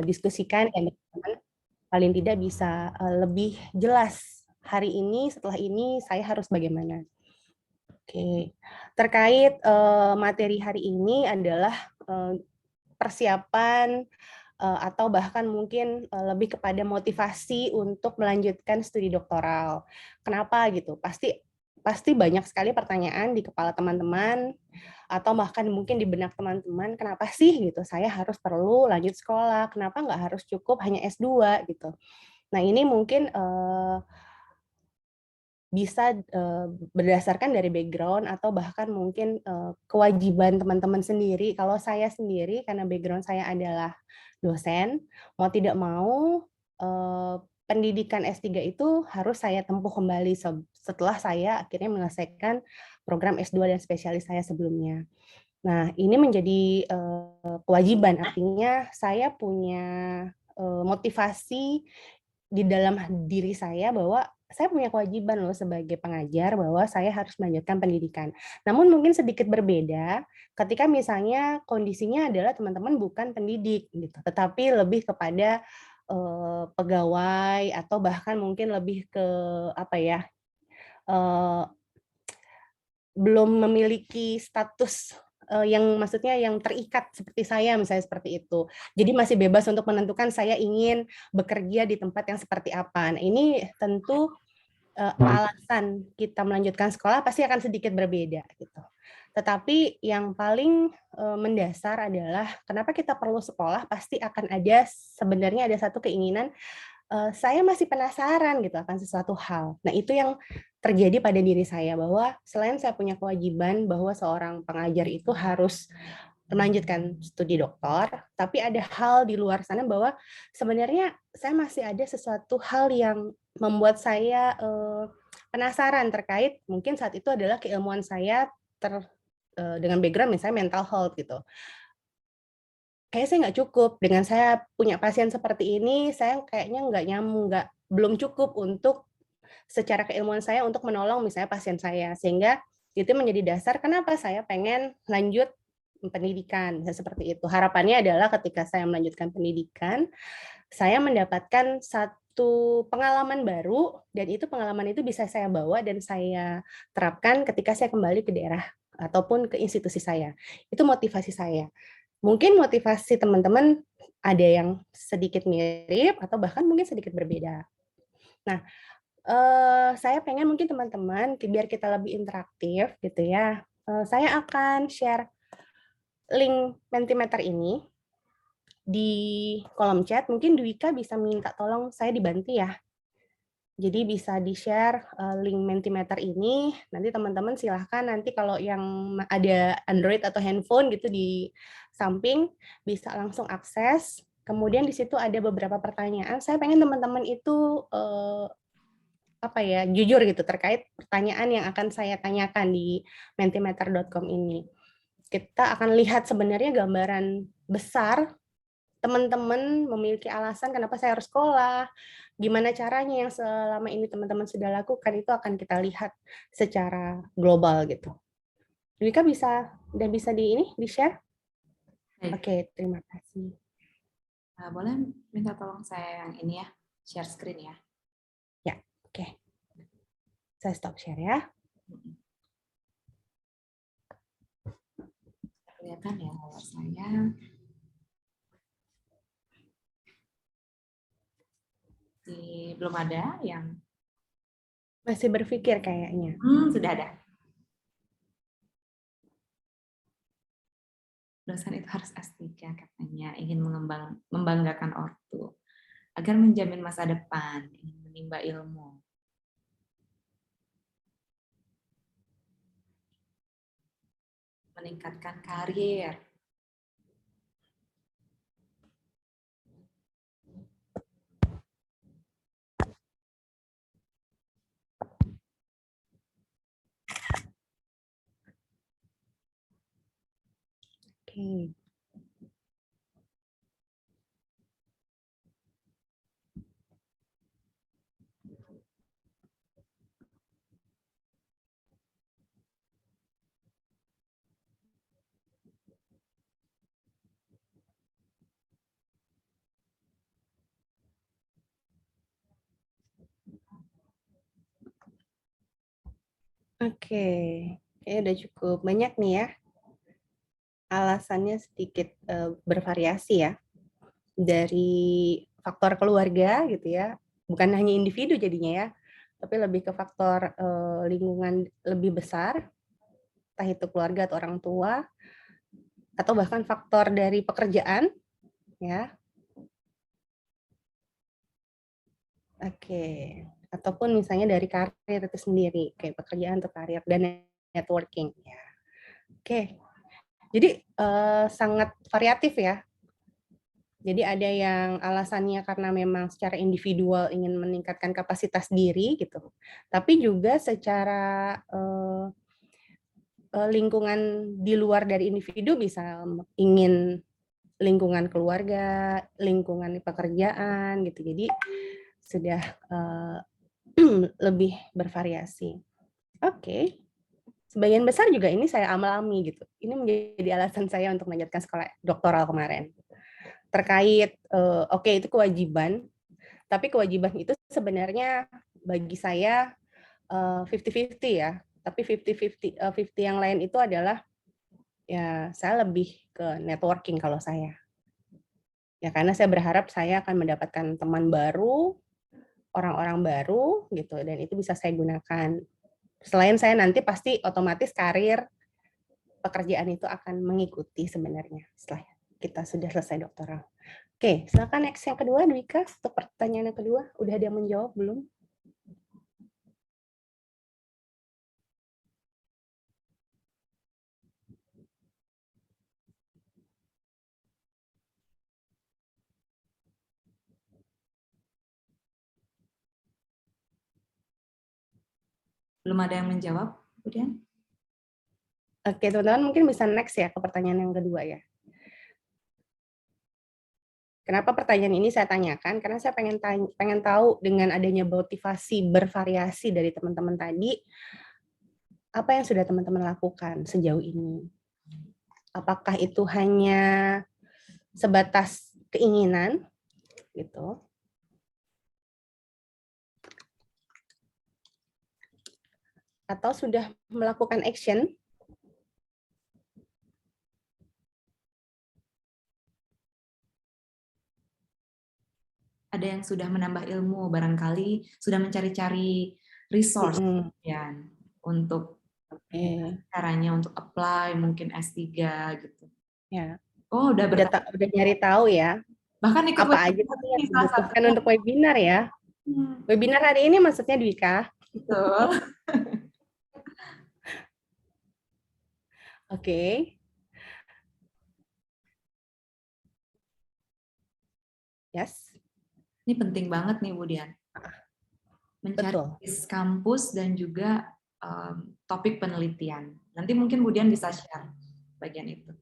diskusikan dan teman-teman paling tidak bisa lebih jelas hari ini, setelah ini saya harus bagaimana. Oke, terkait materi hari ini adalah persiapan atau bahkan mungkin lebih kepada motivasi untuk melanjutkan studi doktoral. Kenapa gitu? Pasti banyak sekali pertanyaan di kepala teman-teman atau bahkan mungkin di benak teman-teman, kenapa sih gitu saya harus perlu lanjut sekolah? Kenapa nggak harus cukup hanya S2 gitu? Nah, ini mungkin bisa berdasarkan dari background atau bahkan mungkin kewajiban teman-teman sendiri. Kalau saya sendiri karena background saya adalah dosen, mau tidak mau pendidikan S3 itu harus saya tempuh kembali setelah saya akhirnya menyelesaikan program S2 dan spesialis saya sebelumnya. Nah, ini menjadi kewajiban, artinya saya punya motivasi di dalam diri saya bahwa saya punya kewajiban loh sebagai pengajar bahwa saya harus melanjutkan pendidikan. Namun mungkin sedikit berbeda ketika misalnya kondisinya adalah teman-teman bukan pendidik gitu, tetapi lebih kepada pegawai atau bahkan mungkin lebih ke apa ya, eh, belum memiliki status yang maksudnya yang terikat seperti saya misalnya seperti itu. Jadi masih bebas untuk menentukan saya ingin bekerja di tempat yang seperti apa. Nah, ini tentu alasan kita melanjutkan sekolah pasti akan sedikit berbeda gitu. Tetapi yang paling mendasar adalah kenapa kita perlu sekolah, pasti akan ada sebenarnya ada satu keinginan saya masih penasaran gitu akan sesuatu hal. Nah, itu yang terjadi pada diri saya bahwa selain saya punya kewajiban bahwa seorang pengajar itu harus melanjutkan studi doktor, tapi ada hal di luar sana bahwa sebenarnya saya masih ada sesuatu hal yang membuat saya penasaran terkait mungkin saat itu adalah keilmuan saya dengan background misalnya mental health gitu. Kayaknya saya nggak cukup dengan saya punya pasien seperti ini, saya kayaknya nggak nyambung, belum cukup untuk secara keilmuan saya untuk menolong misalnya pasien saya, sehingga itu menjadi dasar kenapa saya pengen lanjut pendidikan, bisa seperti itu. Harapannya adalah ketika saya melanjutkan pendidikan, saya mendapatkan satu pengalaman baru, dan itu pengalaman itu bisa saya bawa dan saya terapkan ketika saya kembali ke daerah ataupun ke institusi saya. Itu motivasi saya. Mungkin motivasi teman-teman ada yang sedikit mirip atau bahkan mungkin sedikit berbeda. Nah, saya pengen mungkin teman-teman biar kita lebih interaktif gitu ya, saya akan share link Mentimeter ini di kolom chat. Mungkin Dwika bisa minta tolong saya dibantu ya. Jadi bisa di-share link Mentimeter ini, nanti teman-teman silahkan nanti kalau yang ada Android atau handphone gitu di samping bisa langsung akses. Kemudian di situ ada beberapa pertanyaan. Saya pengen teman-teman itu apa ya, jujur gitu terkait pertanyaan yang akan saya tanyakan di mentimeter.com ini. Kita akan lihat sebenarnya gambaran besar teman-teman memiliki alasan kenapa saya harus sekolah, gimana caranya yang selama ini teman-teman sudah lakukan itu akan kita lihat secara global gitu. Dwika udah bisa di-share? Baik. Oke, terima kasih. Boleh minta tolong saya yang ini ya, share screen ya. Ya, oke. Saya stop share ya. Kelihatan ya layar saya. Belum ada yang Masih berpikir kayaknya. sudah ada. Dosen itu harus S3 katanya, ingin membanggakan ortu, agar menjamin masa depan, ingin menimba ilmu. Meningkatkan karir. Oke. Oke, kayaknya udah cukup banyak nih ya. Alasannya sedikit bervariasi ya. Dari faktor keluarga gitu ya, bukan hanya individu jadinya ya, tapi lebih ke faktor lingkungan lebih besar, entah itu keluarga atau orang tua, atau bahkan faktor dari pekerjaan ya. Oke, ataupun misalnya dari karir itu sendiri, kayak pekerjaan atau karir dan networking ya. Oke, jadi sangat variatif ya. Jadi ada yang alasannya karena memang secara individual ingin meningkatkan kapasitas diri gitu, tapi juga secara lingkungan di luar dari individu bisa ingin lingkungan keluarga, lingkungan pekerjaan gitu. Jadi sudah lebih bervariasi. Oke. Sebagian besar juga ini saya alami gitu. Ini menjadi alasan saya untuk melanjutkan sekolah doktoral kemarin. Terkait oke itu kewajiban, tapi kewajiban itu sebenarnya bagi saya 50-50 ya. Tapi 50-50 yang lain itu adalah ya saya lebih ke networking kalau saya. Ya karena saya berharap saya akan mendapatkan teman baru, orang-orang baru gitu dan itu bisa saya gunakan. Selain saya nanti pasti otomatis karir pekerjaan itu akan mengikuti sebenarnya setelah kita sudah selesai doktoral. Oke, silakan next yang kedua, Dwika. Untuk pertanyaan yang kedua, udah ada yang menjawab belum? Belum ada yang menjawab, kemudian? Oke, teman-teman mungkin bisa next ya ke pertanyaan yang kedua ya. Kenapa pertanyaan ini saya tanyakan? Karena saya pengen tahu dengan adanya motivasi bervariasi dari teman-teman tadi, apa yang sudah teman-teman lakukan sejauh ini? Apakah itu hanya sebatas keinginan gitu? Atau sudah melakukan action? Ada yang sudah menambah ilmu, barangkali sudah mencari-cari resource ya, untuk caranya untuk apply mungkin S3 gitu. Ya. Oh, udah Udah nyari tahu ya. bahkan ikut Apa aja webinar sih yang salah dibutuhkan satunya. untuk webinar ya? Webinar hari ini maksudnya Dwika? Betul. Oke. Yes. Ini penting banget nih, Bu Dian. Mencari Betul. kampus dan juga topik penelitian. Nanti mungkin Bu Dian bisa share bagian itu.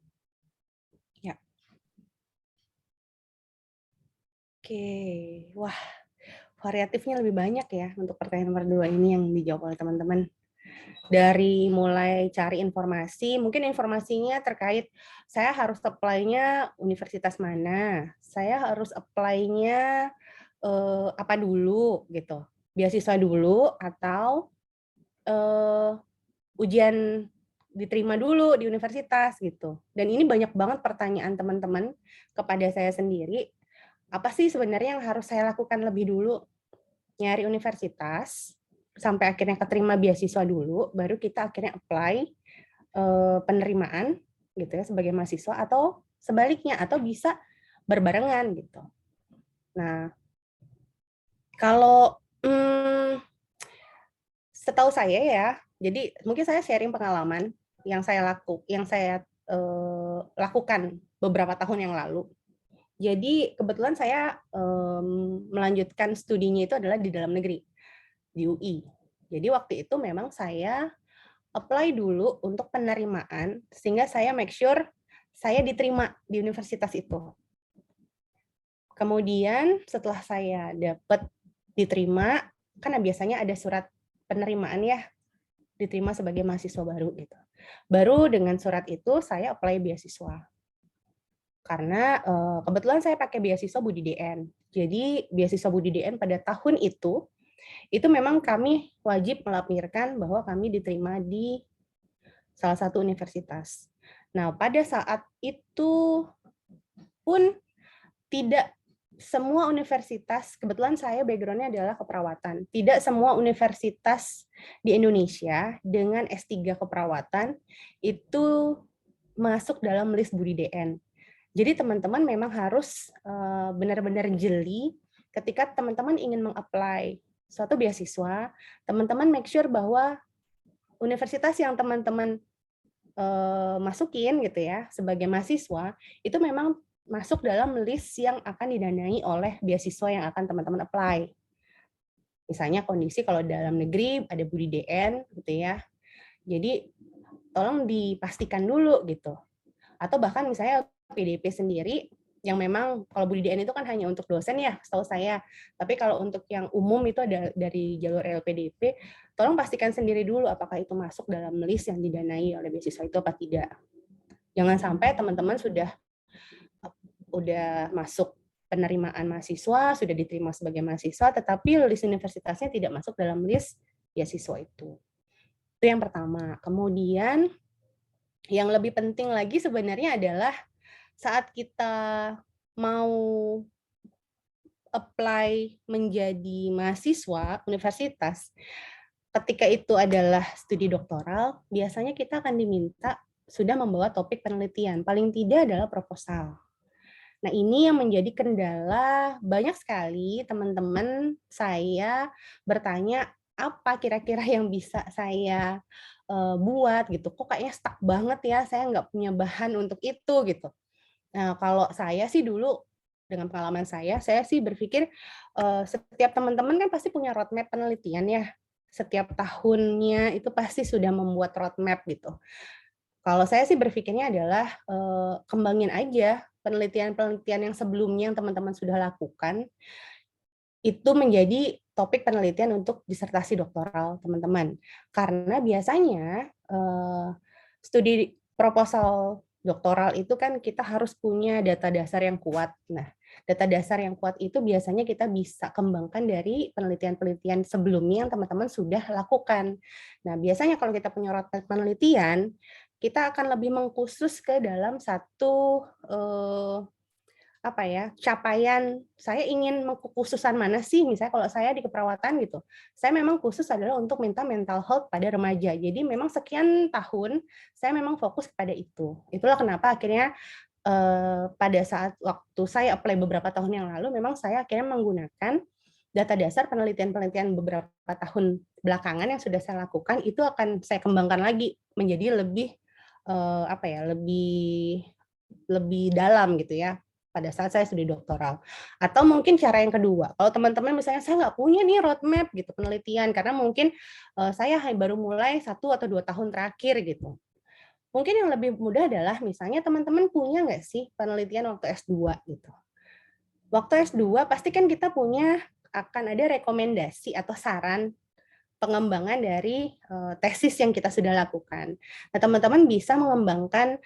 Ya. Oke. Wah, variatifnya lebih banyak ya untuk pertanyaan nomor 2 ini yang dijawab oleh teman-teman. Dari mulai cari informasi, mungkin informasinya terkait saya harus apply-nya universitas mana, saya harus apply-nya apa dulu gitu, beasiswa dulu atau ujian diterima dulu di universitas gitu. Dan ini banyak banget pertanyaan teman-teman kepada saya sendiri, apa sih sebenarnya yang harus saya lakukan lebih dulu? Nyari universitas, sampai akhirnya keterima beasiswa dulu, baru kita akhirnya apply penerimaan gitu ya sebagai mahasiswa atau sebaliknya atau bisa berbarengan gitu. Nah, kalau setahu saya ya, jadi mungkin saya sharing pengalaman yang saya lakukan beberapa tahun yang lalu. Jadi kebetulan saya melanjutkan studinya itu adalah di dalam negeri, di UI. Jadi waktu itu memang saya apply dulu untuk penerimaan, sehingga saya make sure saya diterima di universitas itu. Kemudian setelah saya dapat diterima, kan biasanya ada surat penerimaan ya, diterima sebagai mahasiswa baru gitu. Baru dengan surat itu saya apply beasiswa. Karena kebetulan saya pakai beasiswa Budi DN. Jadi beasiswa Budi DN pada tahun itu itu memang kami wajib melampirkan bahwa kami diterima di salah satu universitas. Nah, pada saat itu pun tidak semua universitas, kebetulan saya background-nya adalah keperawatan. Tidak semua universitas di Indonesia dengan S3 keperawatan itu masuk dalam list Budi DN. Jadi teman-teman memang harus benar-benar jeli ketika teman-teman ingin meng-apply suatu beasiswa, teman-teman make sure bahwa universitas yang teman-teman masukin gitu ya sebagai mahasiswa itu memang masuk dalam list yang akan didanai oleh beasiswa yang akan teman-teman apply. Misalnya kondisi kalau dalam negeri ada Budi DN gitu ya. Jadi tolong dipastikan dulu gitu. Atau bahkan misalnya PDP sendiri yang memang kalau Budi DN itu kan hanya untuk dosen ya, setahu saya. Tapi kalau untuk yang umum itu ada dari jalur LPDP, tolong pastikan sendiri dulu apakah itu masuk dalam list yang didanai oleh beasiswa itu apa tidak. Jangan sampai teman-teman udah masuk penerimaan mahasiswa, sudah diterima sebagai mahasiswa, tetapi list universitasnya tidak masuk dalam list beasiswa itu. Itu yang pertama. Kemudian yang lebih penting lagi sebenarnya adalah saat kita mau apply menjadi mahasiswa universitas, ketika itu adalah studi doktoral, biasanya kita akan diminta sudah membawa topik penelitian, paling tidak adalah proposal. Nah, ini yang menjadi kendala banyak sekali teman-teman saya bertanya, apa kira-kira yang bisa saya buat gitu. Kok kayaknya stuck banget ya, saya nggak punya bahan untuk itu gitu. Nah, kalau saya sih dulu dengan pengalaman saya sih berpikir setiap teman-teman kan pasti punya roadmap penelitian ya. Setiap tahunnya itu pasti sudah membuat roadmap gitu. Kalau saya sih berpikirnya adalah kembangin aja penelitian-penelitian yang sebelumnya yang teman-teman sudah lakukan itu menjadi topik penelitian untuk disertasi doktoral teman-teman. Karena biasanya studi proposal doktoral itu kan kita harus punya data dasar yang kuat. Nah, data dasar yang kuat itu biasanya kita bisa kembangkan dari penelitian-penelitian sebelumnya yang teman-teman sudah lakukan. Nah, biasanya kalau kita punya roadmap penelitian, kita akan lebih mengkhusus ke dalam satu apa ya, capaian saya ingin mengkhususan mana sih, misalnya kalau saya di keperawatan gitu, saya memang khusus adalah untuk minta mental health pada remaja. Jadi memang sekian tahun saya memang fokus pada itu. Itulah kenapa akhirnya pada saat waktu saya apply beberapa tahun yang lalu, memang saya akhirnya menggunakan data dasar penelitian-penelitian beberapa tahun belakangan yang sudah saya lakukan, itu akan saya kembangkan lagi menjadi lebih apa ya, lebih lebih dalam gitu ya pada saat saya studi doktoral. Atau mungkin cara yang kedua, kalau teman-teman misalnya saya nggak punya nih roadmap gitu penelitian karena mungkin saya baru mulai 1 atau 2 tahun terakhir gitu. Mungkin yang lebih mudah adalah misalnya teman-teman punya nggak sih penelitian waktu S2 gitu. Waktu S2 pasti kan kita punya akan ada rekomendasi atau saran pengembangan dari tesis yang kita sudah lakukan. Nah, teman-teman bisa mengembangkan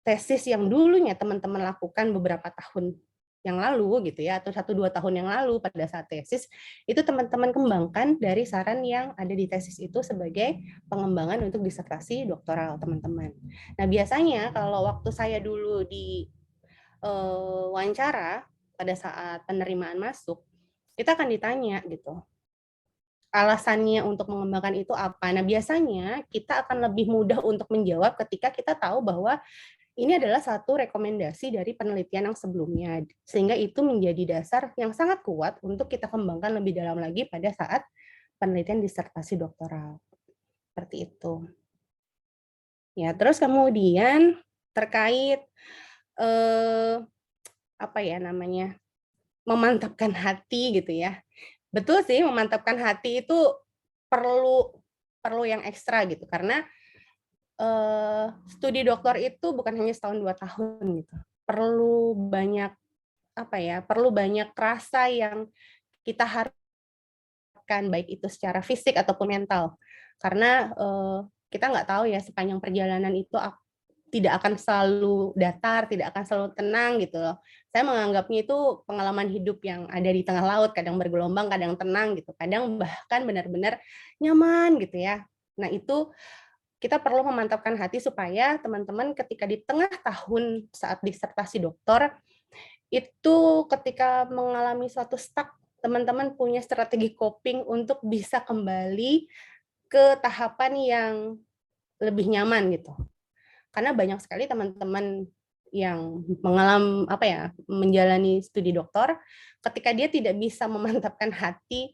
tesis yang dulunya teman-teman lakukan beberapa tahun yang lalu gitu ya, atau 1-2 tahun yang lalu pada saat tesis, itu teman-teman kembangkan dari saran yang ada di tesis itu sebagai pengembangan untuk disertasi doktoral teman-teman. Nah, biasanya kalau waktu saya dulu di wawancara pada saat penerimaan masuk, kita akan ditanya gitu, alasannya untuk mengembangkan itu apa. Nah, biasanya kita akan lebih mudah untuk menjawab ketika kita tahu bahwa ini adalah satu rekomendasi dari penelitian yang sebelumnya, sehingga itu menjadi dasar yang sangat kuat untuk kita kembangkan lebih dalam lagi pada saat penelitian disertasi doktoral. Seperti itu. Ya, terus kemudian terkait apa ya namanya, memantapkan hati gitu ya. Betul sih, memantapkan hati itu perlu perlu yang ekstra gitu, karena studi doktor itu bukan hanya setahun 2 tahun gitu. Perlu banyak apa ya, perlu banyak rasa yang kita harapkan baik itu secara fisik ataupun mental. Karena kita nggak tahu ya sepanjang perjalanan itu tidak akan selalu datar, tidak akan selalu tenang gitu loh. Saya menganggapnya itu pengalaman hidup yang ada di tengah laut, kadang bergelombang, kadang tenang gitu, kadang bahkan benar-benar nyaman gitu ya. Nah itu kita perlu memantapkan hati supaya teman-teman ketika di tengah tahun saat disertasi doktor, itu ketika mengalami suatu stuck, teman-teman punya strategi coping untuk bisa kembali ke tahapan yang lebih nyaman gitu. Karena banyak sekali teman-teman yang menjalani studi doktor, ketika dia tidak bisa memantapkan hati,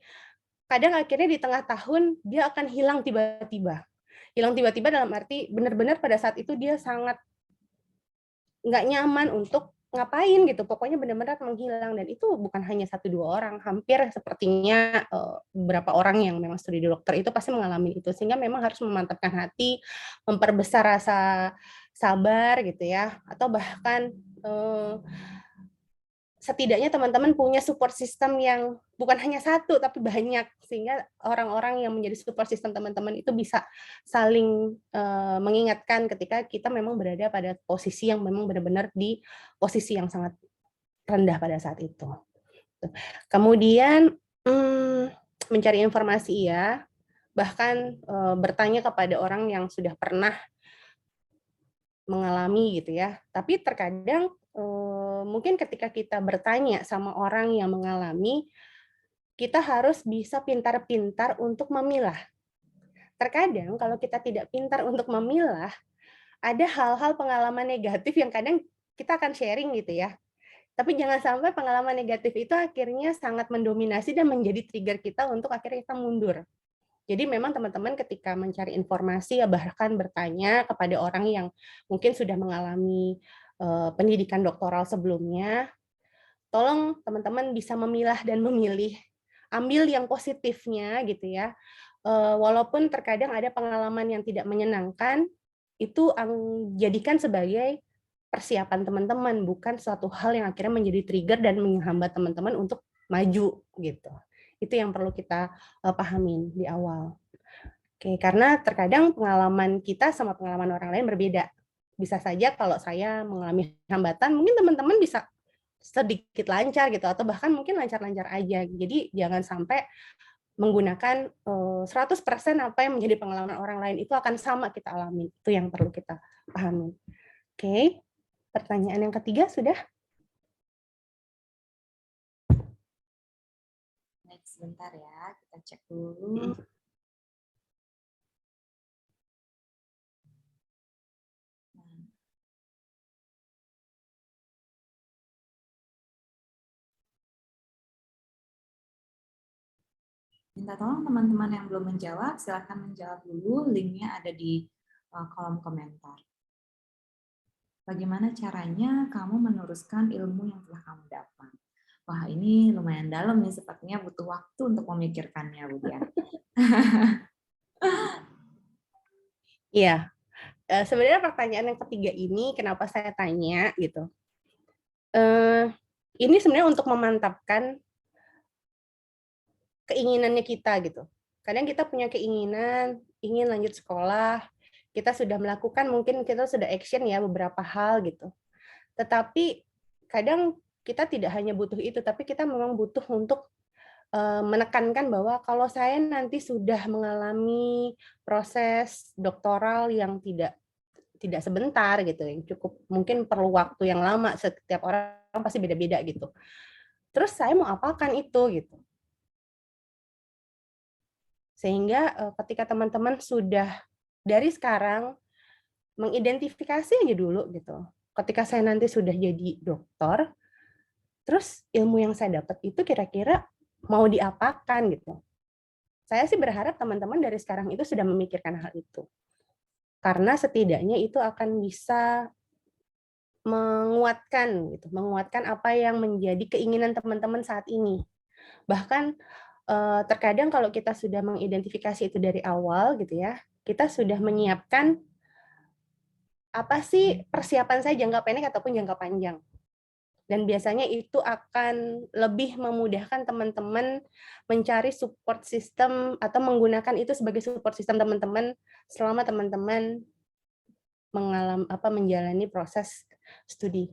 kadang akhirnya di tengah tahun dia akan hilang tiba-tiba. Hilang tiba-tiba dalam arti benar-benar pada saat itu dia sangat nggak nyaman untuk ngapain gitu, pokoknya benar-benar menghilang, dan itu bukan hanya 1-2 orang, hampir sepertinya beberapa orang yang memang studi dokter itu pasti mengalami itu, sehingga memang harus memantapkan hati, memperbesar rasa sabar gitu ya, atau bahkan setidaknya teman-teman punya support system yang bukan hanya satu tapi banyak, sehingga orang-orang yang menjadi support system teman-teman itu bisa saling mengingatkan ketika kita memang berada pada posisi yang memang benar-benar di posisi yang sangat rendah pada saat itu. Kemudian mencari informasi ya, bahkan bertanya kepada orang yang sudah pernah mengalami gitu ya. Tapi terkadang mungkin ketika kita bertanya sama orang yang mengalami, kita harus bisa pintar-pintar untuk memilah. Terkadang kalau kita tidak pintar untuk memilah, ada hal-hal pengalaman negatif yang kadang kita akan sharing gitu ya. Tapi jangan sampai pengalaman negatif itu akhirnya sangat mendominasi dan menjadi trigger kita untuk akhirnya kita mundur. Jadi memang teman-teman ketika mencari informasi ya bahkan bertanya kepada orang yang mungkin sudah mengalami pendidikan doktoral sebelumnya, tolong teman-teman bisa memilah dan memilih, ambil yang positifnya gitu ya. Walaupun terkadang ada pengalaman yang tidak menyenangkan, itu jadikan sebagai persiapan teman-teman, bukan suatu hal yang akhirnya menjadi trigger dan menghambat teman-teman untuk maju gitu. Itu yang perlu kita pahamin di awal. Oke, karena terkadang pengalaman kita sama pengalaman orang lain berbeda. Bisa saja kalau saya mengalami hambatan, mungkin teman-teman bisa sedikit lancar gitu, atau bahkan mungkin lancar-lancar aja. Jadi jangan sampai menggunakan 100% apa yang menjadi pengalaman orang lain itu akan sama kita alami. Itu yang perlu kita pahami. Oke, pertanyaan yang ketiga sudah? Next, sebentar ya, kita cek dulu. Minta tolong teman-teman yang belum menjawab, silakan menjawab dulu, linknya ada di kolom komentar. Bagaimana caranya kamu meneruskan ilmu yang telah kamu dapat? Wah, ini lumayan dalam nih, sepertinya butuh waktu untuk memikirkannya, Bu Dian. Iya, sebenarnya pertanyaan yang ketiga ini kenapa saya tanya gitu. Ini sebenarnya untuk memantapkan keinginannya kita gitu. Kadang kita punya keinginan ingin lanjut sekolah, kita sudah melakukan, mungkin kita sudah action ya beberapa hal gitu. Tetapi kadang kita tidak hanya butuh itu, tapi kita memang butuh untuk menekankan bahwa kalau saya nanti sudah mengalami proses doktoral yang tidak sebentar gitu, yang cukup mungkin perlu waktu yang lama, setiap orang pasti beda-beda gitu. Terus saya mau apakan itu gitu. Sehingga ketika teman-teman sudah dari sekarang mengidentifikasi aja dulu gitu. Ketika saya nanti sudah jadi dokter, terus ilmu yang saya dapat itu kira-kira mau diapakan gitu. Saya sih berharap teman-teman dari sekarang itu sudah memikirkan hal itu. Karena setidaknya itu akan bisa menguatkan apa yang menjadi keinginan teman-teman saat ini. Bahkan terkadang kalau kita sudah mengidentifikasi itu dari awal gitu ya, kita sudah menyiapkan apa sih persiapan saya jangka pendek ataupun jangka panjang. Dan biasanya itu akan lebih memudahkan teman-teman mencari support system atau menggunakan itu sebagai support system teman-teman selama teman-teman menjalani proses studi.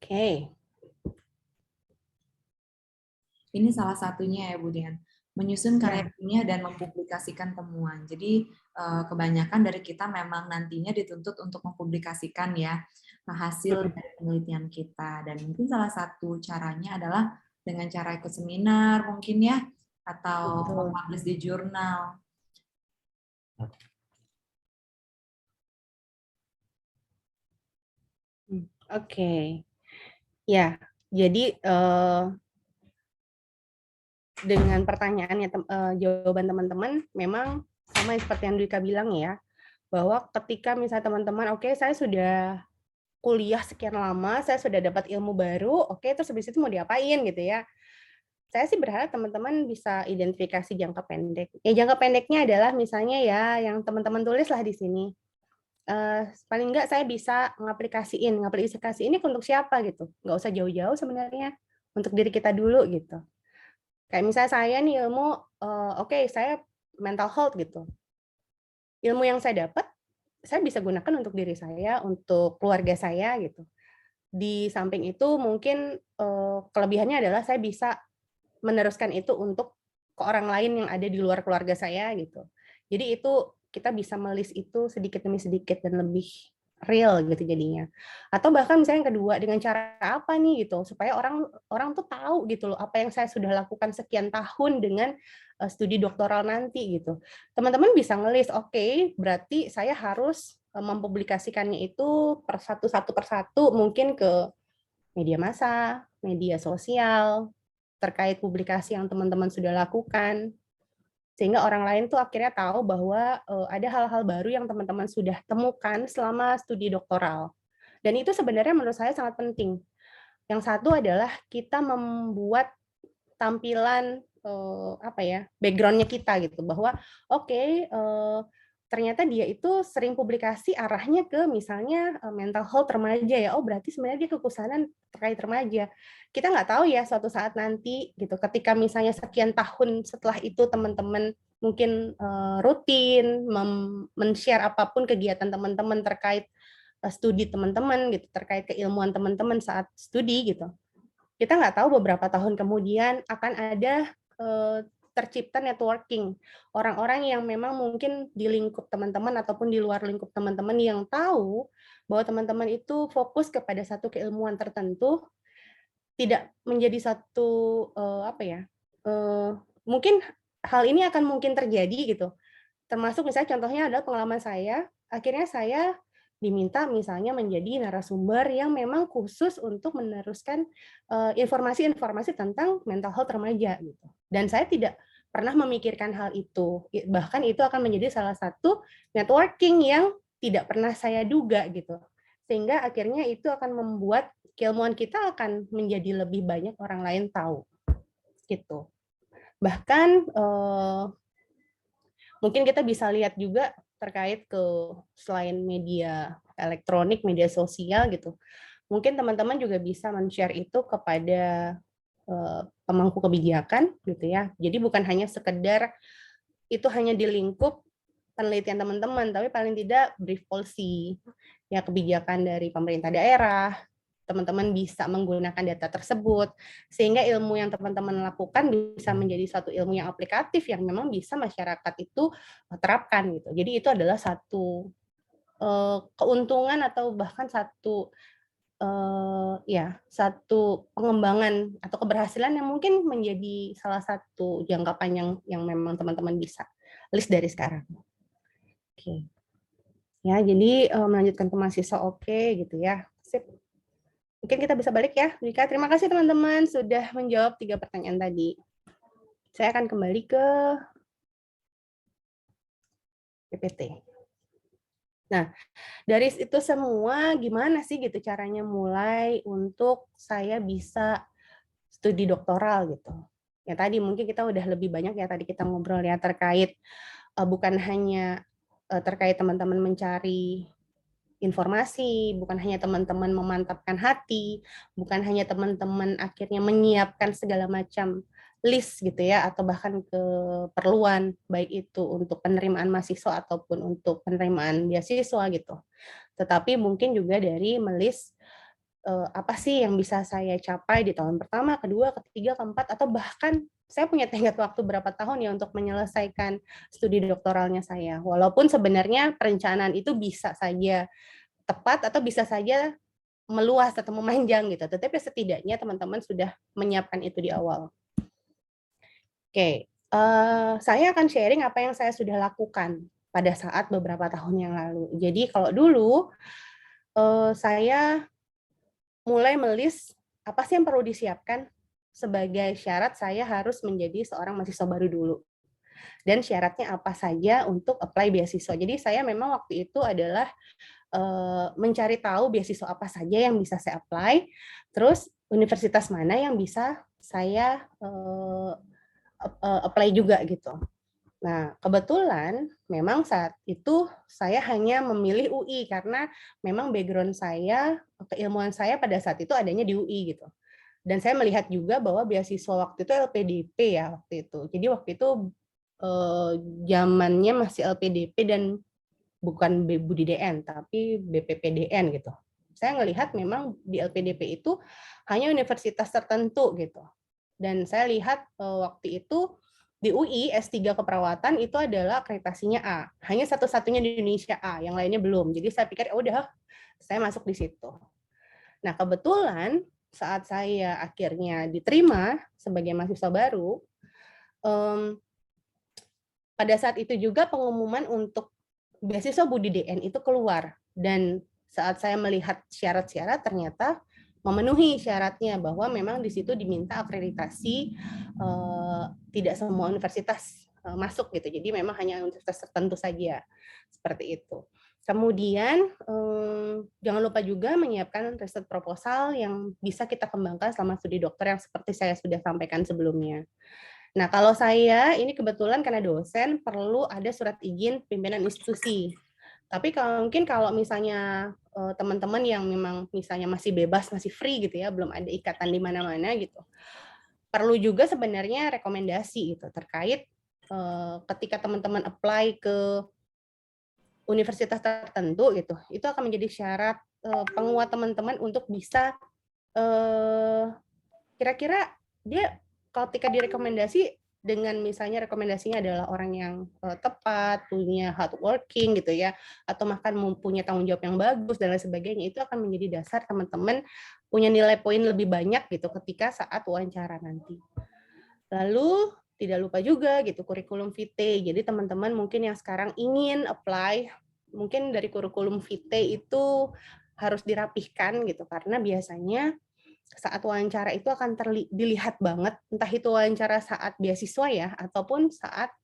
Oke. Ini salah satunya ya Bu Dian, menyusun karya Ya, ilmiah dan mempublikasikan temuan. Jadi kebanyakan dari kita memang nantinya dituntut untuk mempublikasikan ya hasil dari penelitian kita. Dan mungkin salah satu caranya adalah dengan cara ikut seminar mungkin ya, atau betul. mempublish di jurnal. Oke. Ya, jadi dengan pertanyaannya jawaban teman-teman memang sama seperti yang Dwika bilang ya, bahwa ketika misalnya teman-teman, oke, saya sudah kuliah sekian lama, saya sudah dapat ilmu baru, oke, terus habis itu mau diapain gitu ya. Saya sih berharap teman-teman bisa identifikasi jangka pendek. Jangka pendeknya adalah misalnya ya yang teman-teman tulis lah di sini. Paling enggak saya bisa ngaplikasiin ini untuk siapa gitu. Nggak usah jauh-jauh sebenarnya, untuk diri kita dulu gitu. Kayak misalnya saya nih ilmu, oke, saya mental health gitu. Ilmu yang saya dapat, saya bisa gunakan untuk diri saya, untuk keluarga saya gitu. Di samping itu mungkin kelebihannya adalah saya bisa meneruskan itu untuk ke orang lain yang ada di luar keluarga saya gitu. Jadi itu kita bisa melis itu sedikit demi sedikit dan lebih real gitu jadinya. Atau bahkan misalnya yang kedua, dengan cara apa nih gitu supaya orang orang tuh tahu gitu loh apa yang saya sudah lakukan sekian tahun dengan studi doktoral nanti gitu. Teman-teman bisa ngelis, oke, berarti saya harus mempublikasikannya itu satu persatu mungkin ke media massa, media sosial, terkait publikasi yang teman-teman sudah lakukan, sehingga orang lain tuh akhirnya tahu bahwa ada hal-hal baru yang teman-teman sudah temukan selama studi doktoral. Dan itu sebenarnya menurut saya sangat penting. Yang satu adalah kita membuat tampilan apa ya, background-nya kita gitu, bahwa oke, ternyata dia itu sering publikasi arahnya ke misalnya mental health remaja ya. Oh, berarti sebenarnya dia kekusanan terkait remaja. Kita nggak tahu ya suatu saat nanti gitu, ketika misalnya sekian tahun setelah itu teman-teman mungkin rutin men-share apapun kegiatan teman-teman terkait studi teman-teman gitu, terkait keilmuan teman-teman saat studi gitu. Kita nggak tahu beberapa tahun kemudian akan ada tercipta networking, orang-orang yang memang mungkin di lingkup teman-teman ataupun di luar lingkup teman-teman yang tahu bahwa teman-teman itu fokus kepada satu keilmuan tertentu, tidak menjadi satu apa ya, mungkin hal ini akan mungkin terjadi gitu. Termasuk misalnya contohnya adalah pengalaman saya, akhirnya saya diminta misalnya menjadi narasumber yang memang khusus untuk meneruskan informasi-informasi tentang mental health remaja gitu. Dan saya tidak pernah memikirkan hal itu. Bahkan itu akan menjadi salah satu networking yang tidak pernah saya duga gitu. Sehingga akhirnya itu akan membuat keilmuan kita akan menjadi lebih banyak orang lain tahu gitu. Bahkan mungkin kita bisa lihat juga terkait ke selain media elektronik, media sosial gitu. Mungkin teman-teman juga bisa men-share itu kepada pemangku kebijakan gitu ya. Jadi bukan hanya sekedar itu hanya di lingkup penelitian teman-teman, tapi paling tidak brief policy ya, kebijakan dari pemerintah daerah, teman-teman bisa menggunakan data tersebut sehingga ilmu yang teman-teman lakukan bisa menjadi satu ilmu yang aplikatif yang memang bisa masyarakat itu terapkan gitu. Jadi itu adalah satu keuntungan atau bahkan satu satu pengembangan atau keberhasilan yang mungkin menjadi salah satu jangka panjang yang memang teman-teman bisa list dari sekarang. Oke. Ya, jadi melanjutkan ke mahasiswa oke gitu ya. Sip. Mungkin kita bisa balik ya, Rika. Terima kasih teman-teman sudah menjawab 3 pertanyaan tadi. Saya akan kembali ke PPT. Nah, dari itu semua gimana sih gitu caranya mulai untuk saya bisa studi doktoral gitu. Ya tadi mungkin kita udah lebih banyak ya tadi kita ngobrol ya terkait bukan hanya terkait teman-teman mencari informasi, bukan hanya teman-teman memantapkan hati, bukan hanya teman-teman akhirnya menyiapkan segala macam list gitu ya, atau bahkan keperluan, baik itu untuk penerimaan mahasiswa ataupun untuk penerimaan beasiswa gitu. Tetapi mungkin juga dari melis apa sih yang bisa saya capai di tahun pertama, kedua, ketiga, keempat, atau bahkan saya punya tenggat waktu berapa tahun ya untuk menyelesaikan studi doktoralnya saya. Walaupun sebenarnya perencanaan itu bisa saja tepat atau bisa saja meluas atau memanjang gitu. Tetapi setidaknya teman-teman sudah menyiapkan itu di awal. Oke, saya akan sharing apa yang saya sudah lakukan pada saat beberapa tahun yang lalu. Jadi kalau dulu saya mulai melis apa sih yang perlu disiapkan sebagai syarat saya harus menjadi seorang mahasiswa baru dulu. Dan syaratnya apa saja untuk apply beasiswa. Jadi saya memang waktu itu adalah mencari tahu beasiswa apa saja yang bisa saya apply, terus universitas mana yang bisa saya apply juga gitu. Nah, kebetulan memang saat itu saya hanya memilih UI karena memang background saya, keilmuan saya pada saat itu adanya di UI gitu. Dan saya melihat juga bahwa beasiswa waktu itu LPDP ya waktu itu. Jadi waktu itu zamannya masih LPDP dan bukan Budi DN tapi BPPDN gitu. Saya melihat memang di LPDP itu hanya universitas tertentu gitu. Dan saya lihat waktu itu di UI S3 keperawatan itu adalah akreditasinya A. Hanya satu-satunya di Indonesia A, yang lainnya belum. Jadi saya pikir, oh udah, saya masuk di situ. Nah, kebetulan saat saya akhirnya diterima sebagai mahasiswa baru, pada saat itu juga pengumuman untuk beasiswa Budi DN itu keluar. Dan saat saya melihat syarat-syarat, ternyata memenuhi syaratnya bahwa memang di situ diminta akreditasi, tidak semua universitas masuk gitu. Jadi memang hanya universitas tertentu saja seperti itu. Kemudian jangan lupa juga menyiapkan riset proposal yang bisa kita kembangkan selama studi dokter yang seperti saya sudah sampaikan sebelumnya. Nah, kalau saya ini kebetulan karena dosen perlu ada surat izin pimpinan institusi. Tapi mungkin kalau misalnya teman-teman yang memang misalnya masih bebas, masih free gitu ya, belum ada ikatan di mana-mana gitu. Perlu juga sebenarnya rekomendasi gitu terkait ketika teman-teman apply ke universitas tertentu gitu, itu akan menjadi syarat penguat teman-teman untuk bisa kira-kira dia ketika direkomendasi dengan misalnya rekomendasinya adalah orang yang tepat, punya hardworking gitu ya, atau bahkan mempunyai tanggung jawab yang bagus dan lain sebagainya, itu akan menjadi dasar teman-teman punya nilai poin lebih banyak gitu ketika saat wawancara nanti. Lalu tidak lupa juga gitu kurikulum vitae. Jadi teman-teman mungkin yang sekarang ingin apply, mungkin dari kurikulum vitae itu harus dirapihkan gitu karena biasanya saat wawancara itu akan dilihat banget, entah itu wawancara saat beasiswa ya, ataupun saat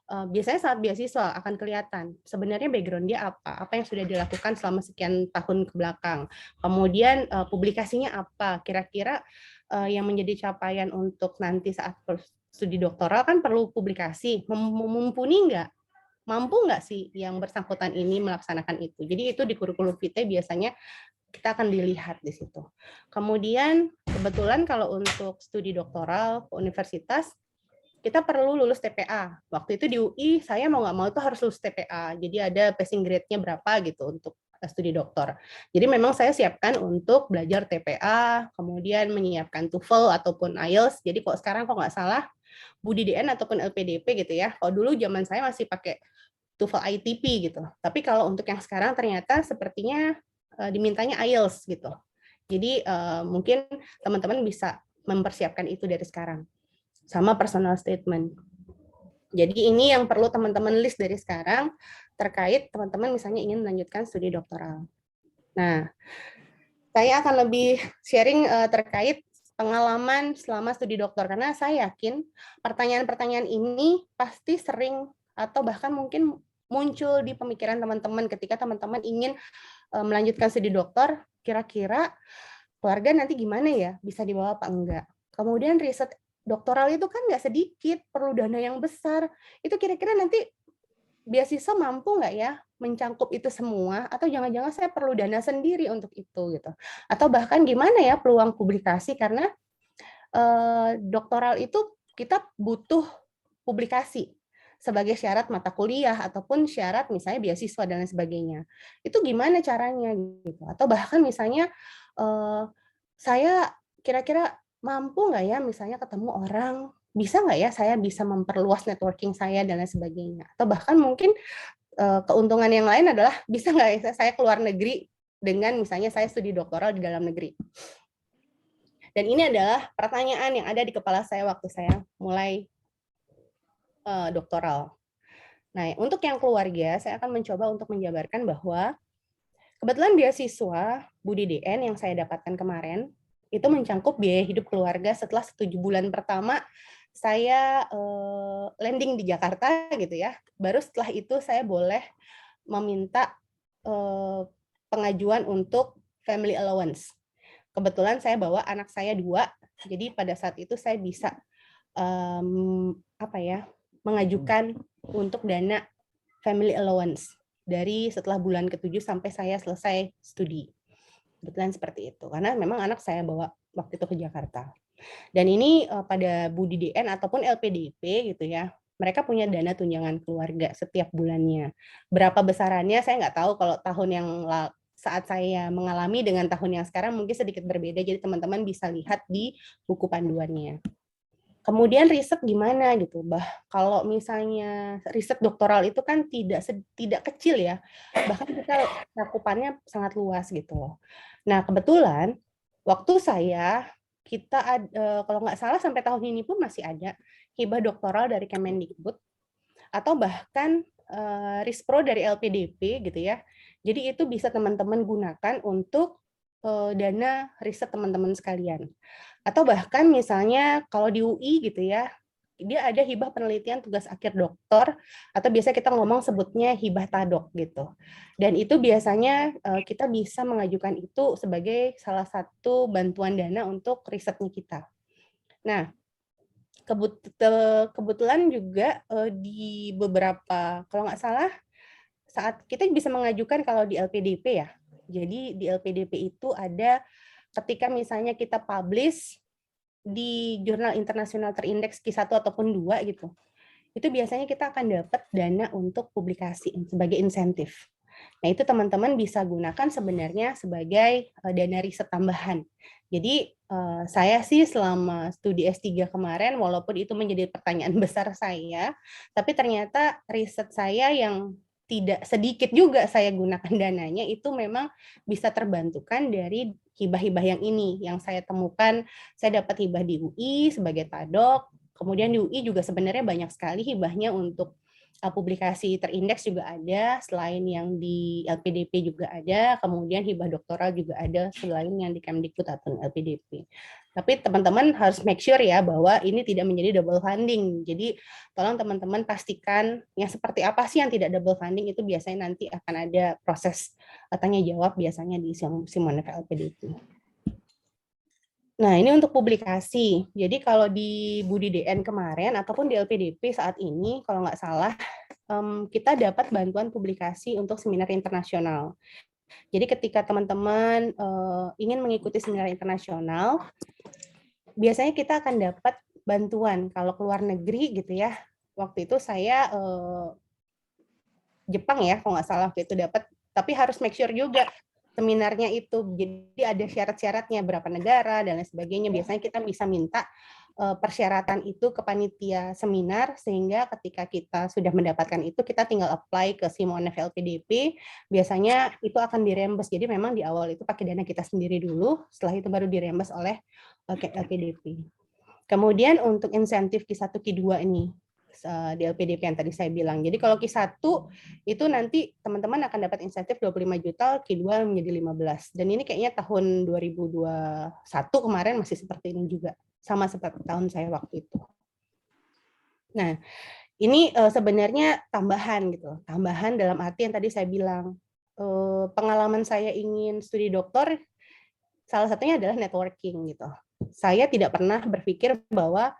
biasanya saat beasiswa akan kelihatan sebenarnya background dia apa yang sudah dilakukan selama sekian tahun ke belakang. Kemudian publikasinya apa, kira-kira yang menjadi capaian untuk nanti saat studi doktoral kan perlu publikasi, mumpuni nggak? Mampu nggak sih yang bersangkutan ini melaksanakan itu? Jadi itu di kurikulum vitae biasanya kita akan dilihat di situ. Kemudian kebetulan kalau untuk studi doktoral ke universitas kita perlu lulus TPA. Waktu itu di UI saya mau nggak mau itu harus lulus TPA. Jadi ada passing grade-nya berapa gitu untuk studi doktor. Jadi memang saya siapkan untuk belajar TPA, kemudian menyiapkan TOEFL ataupun IELTS. Jadi kok sekarang kok nggak salah Budi DN ataupun LPDP gitu ya. Kalau dulu zaman saya masih pakai TOEFL ITP gitu. Tapi kalau untuk yang sekarang ternyata sepertinya dimintanya IELTS gitu. Jadi mungkin teman-teman bisa mempersiapkan itu dari sekarang. Sama personal statement. Jadi ini yang perlu teman-teman list dari sekarang terkait teman-teman misalnya ingin melanjutkan studi doktoral. Nah, saya akan lebih sharing terkait pengalaman selama studi doktor karena saya yakin pertanyaan-pertanyaan ini pasti sering atau bahkan mungkin muncul di pemikiran teman-teman ketika teman-teman ingin melanjutkan studi doktor, kira-kira keluarga nanti gimana ya, bisa dibawa apa enggak. Kemudian riset doktoral itu kan nggak sedikit, perlu dana yang besar. Itu kira-kira nanti beasiswa mampu nggak ya mencangkup itu semua, atau jangan-jangan saya perlu dana sendiri untuk itu gitu. Atau bahkan gimana ya peluang publikasi karena doktoral itu kita butuh publikasi sebagai syarat mata kuliah ataupun syarat misalnya beasiswa dan lain sebagainya. Itu gimana caranya gitu? Atau bahkan misalnya saya kira-kira mampu nggak ya misalnya ketemu orang, bisa nggak ya saya bisa memperluas networking saya dan lain sebagainya. Atau bahkan mungkin keuntungan yang lain adalah bisa nggak ya saya keluar negeri dengan misalnya saya studi doktoral di dalam negeri. Dan ini adalah pertanyaan yang ada di kepala saya waktu saya mulai doktoral. Nah, untuk yang keluarga, saya akan mencoba untuk menjabarkan bahwa kebetulan beasiswa Budi DN yang saya dapatkan kemarin, itu mencangkup biaya hidup keluarga setelah 7 bulan pertama saya landing di Jakarta gitu ya. Baru setelah itu saya boleh meminta pengajuan untuk family allowance. Kebetulan saya bawa anak saya 2, jadi pada saat itu saya bisa mengajukan untuk dana family allowance dari setelah bulan ke-7 sampai saya selesai studi. Kebetulan seperti itu. Karena memang anak saya bawa waktu itu ke Jakarta. Dan ini pada Budi DN ataupun LPDP gitu ya, mereka punya dana tunjangan keluarga setiap bulannya. Berapa besarannya saya nggak tahu, kalau tahun yang saat saya mengalami dengan tahun yang sekarang mungkin sedikit berbeda, jadi teman-teman bisa lihat di buku panduannya. Kemudian riset gimana gitu, kalau misalnya riset doktoral itu kan tidak kecil ya, bahkan kita cakupannya sangat luas gitu loh. Nah kebetulan waktu kalau nggak salah sampai tahun ini pun masih ada hibah doktoral dari Kemendikbud atau bahkan Rispro dari LPDP gitu ya. Jadi itu bisa teman-teman gunakan untuk dana riset teman-teman sekalian. Atau bahkan misalnya kalau di UI gitu ya, dia ada hibah penelitian tugas akhir doktor, atau biasa kita ngomong sebutnya hibah tadok gitu. Dan itu biasanya kita bisa mengajukan itu sebagai salah satu bantuan dana untuk risetnya kita. Nah, kebetulan juga di beberapa, kalau nggak salah, saat kita bisa mengajukan kalau di LPDP ya. Jadi di LPDP itu ada ketika misalnya kita publish di jurnal internasional terindeks Q1 ataupun 2 gitu, itu biasanya kita akan dapat dana untuk publikasi sebagai insentif. Nah, itu teman-teman bisa gunakan sebenarnya sebagai dana riset tambahan. Jadi, saya sih selama studi S3 kemarin, walaupun itu menjadi pertanyaan besar saya, tapi ternyata riset saya yang tidak sedikit juga saya gunakan dananya, itu memang bisa terbantukan dari hibah-hibah yang ini, yang saya temukan. Saya dapat hibah di UI sebagai tadok, kemudian di UI juga sebenarnya banyak sekali hibahnya untuk publikasi terindeks juga ada, selain yang di LPDP juga ada, kemudian hibah doktoral juga ada selain yang di Kemdikbud atau LPDP. Tapi teman-teman harus make sure ya bahwa ini tidak menjadi double funding. Jadi tolong teman-teman pastikan yang seperti apa sih yang tidak double funding, itu biasanya nanti akan ada proses tanya jawab biasanya di Simonef LPDP. Nah, ini untuk publikasi. Jadi kalau di Budi DN kemarin ataupun di LPDP saat ini, kalau nggak salah, kita dapat bantuan publikasi untuk seminar internasional. Jadi ketika teman-teman ingin mengikuti seminar internasional, biasanya kita akan dapat bantuan. Kalau keluar negeri gitu ya, waktu itu saya Jepang ya, kalau nggak salah waktu itu dapat, tapi harus make sure juga seminarnya itu, jadi ada syarat-syaratnya berapa negara dan lain sebagainya. Biasanya kita bisa minta persyaratan itu ke panitia seminar, sehingga ketika kita sudah mendapatkan itu, kita tinggal apply ke Simonef LPDP, biasanya itu akan dirembes. Jadi memang di awal itu pakai dana kita sendiri dulu, setelah itu baru dirembes oleh LPDP. Kemudian untuk insentif Q1, Q2 ini, di LPDP yang tadi saya bilang. Jadi kalau Q1 itu nanti teman-teman akan dapat insentif 25 juta, Q2 menjadi 15. Dan ini kayaknya tahun 2021 kemarin masih seperti ini juga. Sama seperti tahun saya waktu itu. Nah, ini sebenarnya tambahan gitu. Tambahan dalam arti yang tadi saya bilang. Pengalaman saya ingin studi doktor, salah satunya adalah networking gitu. Saya tidak pernah berpikir bahwa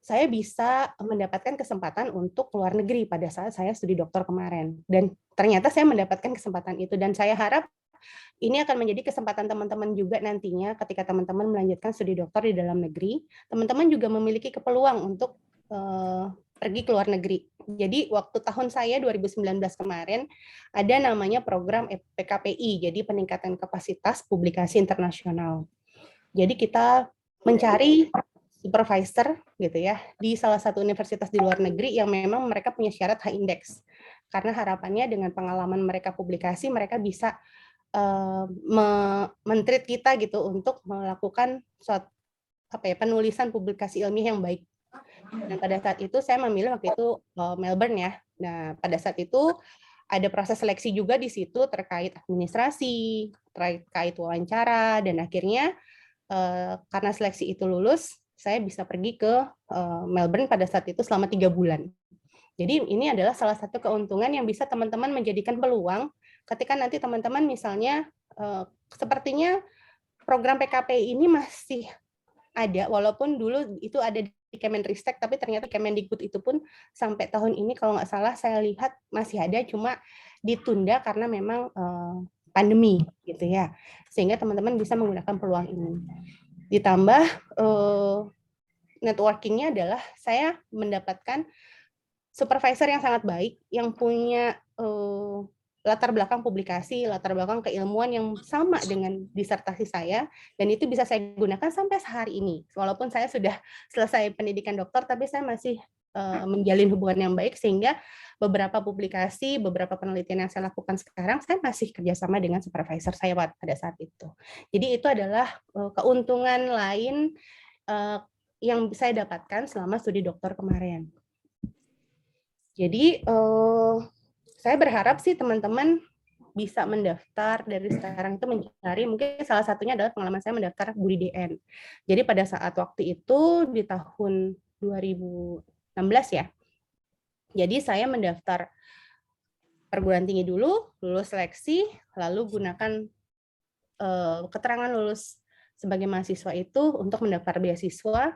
saya bisa mendapatkan kesempatan untuk keluar negeri pada saat saya studi doktor kemarin. Dan ternyata saya mendapatkan kesempatan itu. Dan saya harap ini akan menjadi kesempatan teman-teman juga nantinya ketika teman-teman melanjutkan studi doktor di dalam negeri, teman-teman juga memiliki peluang untuk pergi ke luar negeri. Jadi waktu tahun saya 2019 kemarin ada namanya program PKPI, jadi peningkatan kapasitas publikasi internasional. Jadi kita mencari supervisor gitu ya di salah satu universitas di luar negeri yang memang mereka punya syarat high index. Karena harapannya dengan pengalaman mereka publikasi, mereka bisa men-treat kita gitu untuk melakukan suatu penulisan publikasi ilmiah yang baik. Dan pada saat itu saya memilih waktu itu Melbourne ya. Nah, pada saat itu ada proses seleksi juga di situ terkait administrasi, terkait wawancara, dan akhirnya karena seleksi itu lulus, saya bisa pergi ke Melbourne pada saat itu selama 3 bulan. Jadi ini adalah salah satu keuntungan yang bisa teman-teman menjadikan peluang ketika nanti teman-teman misalnya sepertinya program PKPI ini masih ada, walaupun dulu itu ada di Kemenristek, tapi ternyata Kemendikbud itu pun sampai tahun ini kalau nggak salah saya lihat masih ada, cuma ditunda karena memang pandemi gitu ya, sehingga teman-teman bisa menggunakan peluang ini. Ditambah networking-nya adalah saya mendapatkan supervisor yang sangat baik, yang punya latar belakang publikasi, latar belakang keilmuan yang sama dengan disertasi saya, dan itu bisa saya gunakan sampai sehari ini. Walaupun saya sudah selesai pendidikan dokter, tapi saya masih menjalin hubungan yang baik, sehingga beberapa publikasi, beberapa penelitian yang saya lakukan sekarang, saya masih kerjasama dengan supervisor saya pada saat itu. Jadi itu adalah keuntungan lain yang saya dapatkan selama studi dokter kemarin. Jadi saya berharap sih teman-teman bisa mendaftar dari sekarang itu mencari, mungkin salah satunya adalah pengalaman saya mendaftar Budi DN. Jadi pada saat waktu itu di tahun 2016 ya. Jadi saya mendaftar perguruan tinggi dulu, lulus seleksi, lalu gunakan keterangan lulus sebagai mahasiswa itu untuk mendaftar beasiswa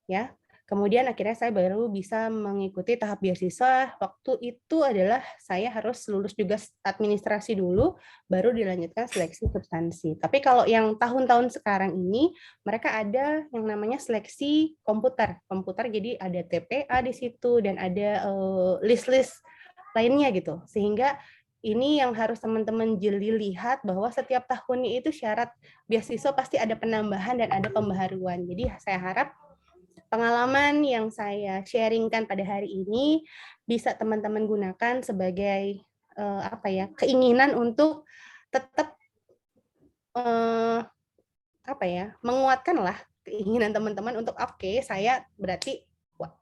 ya. Kemudian akhirnya saya baru bisa mengikuti tahap beasiswa. Waktu itu adalah saya harus lulus juga administrasi dulu, baru dilanjutkan seleksi substansi. Tapi kalau yang tahun-tahun sekarang ini, mereka ada yang namanya seleksi komputer. Komputer jadi ada TPA di situ, dan ada list-list lainnya gitu. Sehingga ini yang harus teman-teman jeli lihat, bahwa setiap tahunnya itu syarat beasiswa pasti ada penambahan dan ada pembaharuan. Jadi saya harap pengalaman yang saya sharingkan pada hari ini bisa teman-teman gunakan sebagai keinginan untuk tetap menguatkan lah keinginan teman-teman untuk saya berarti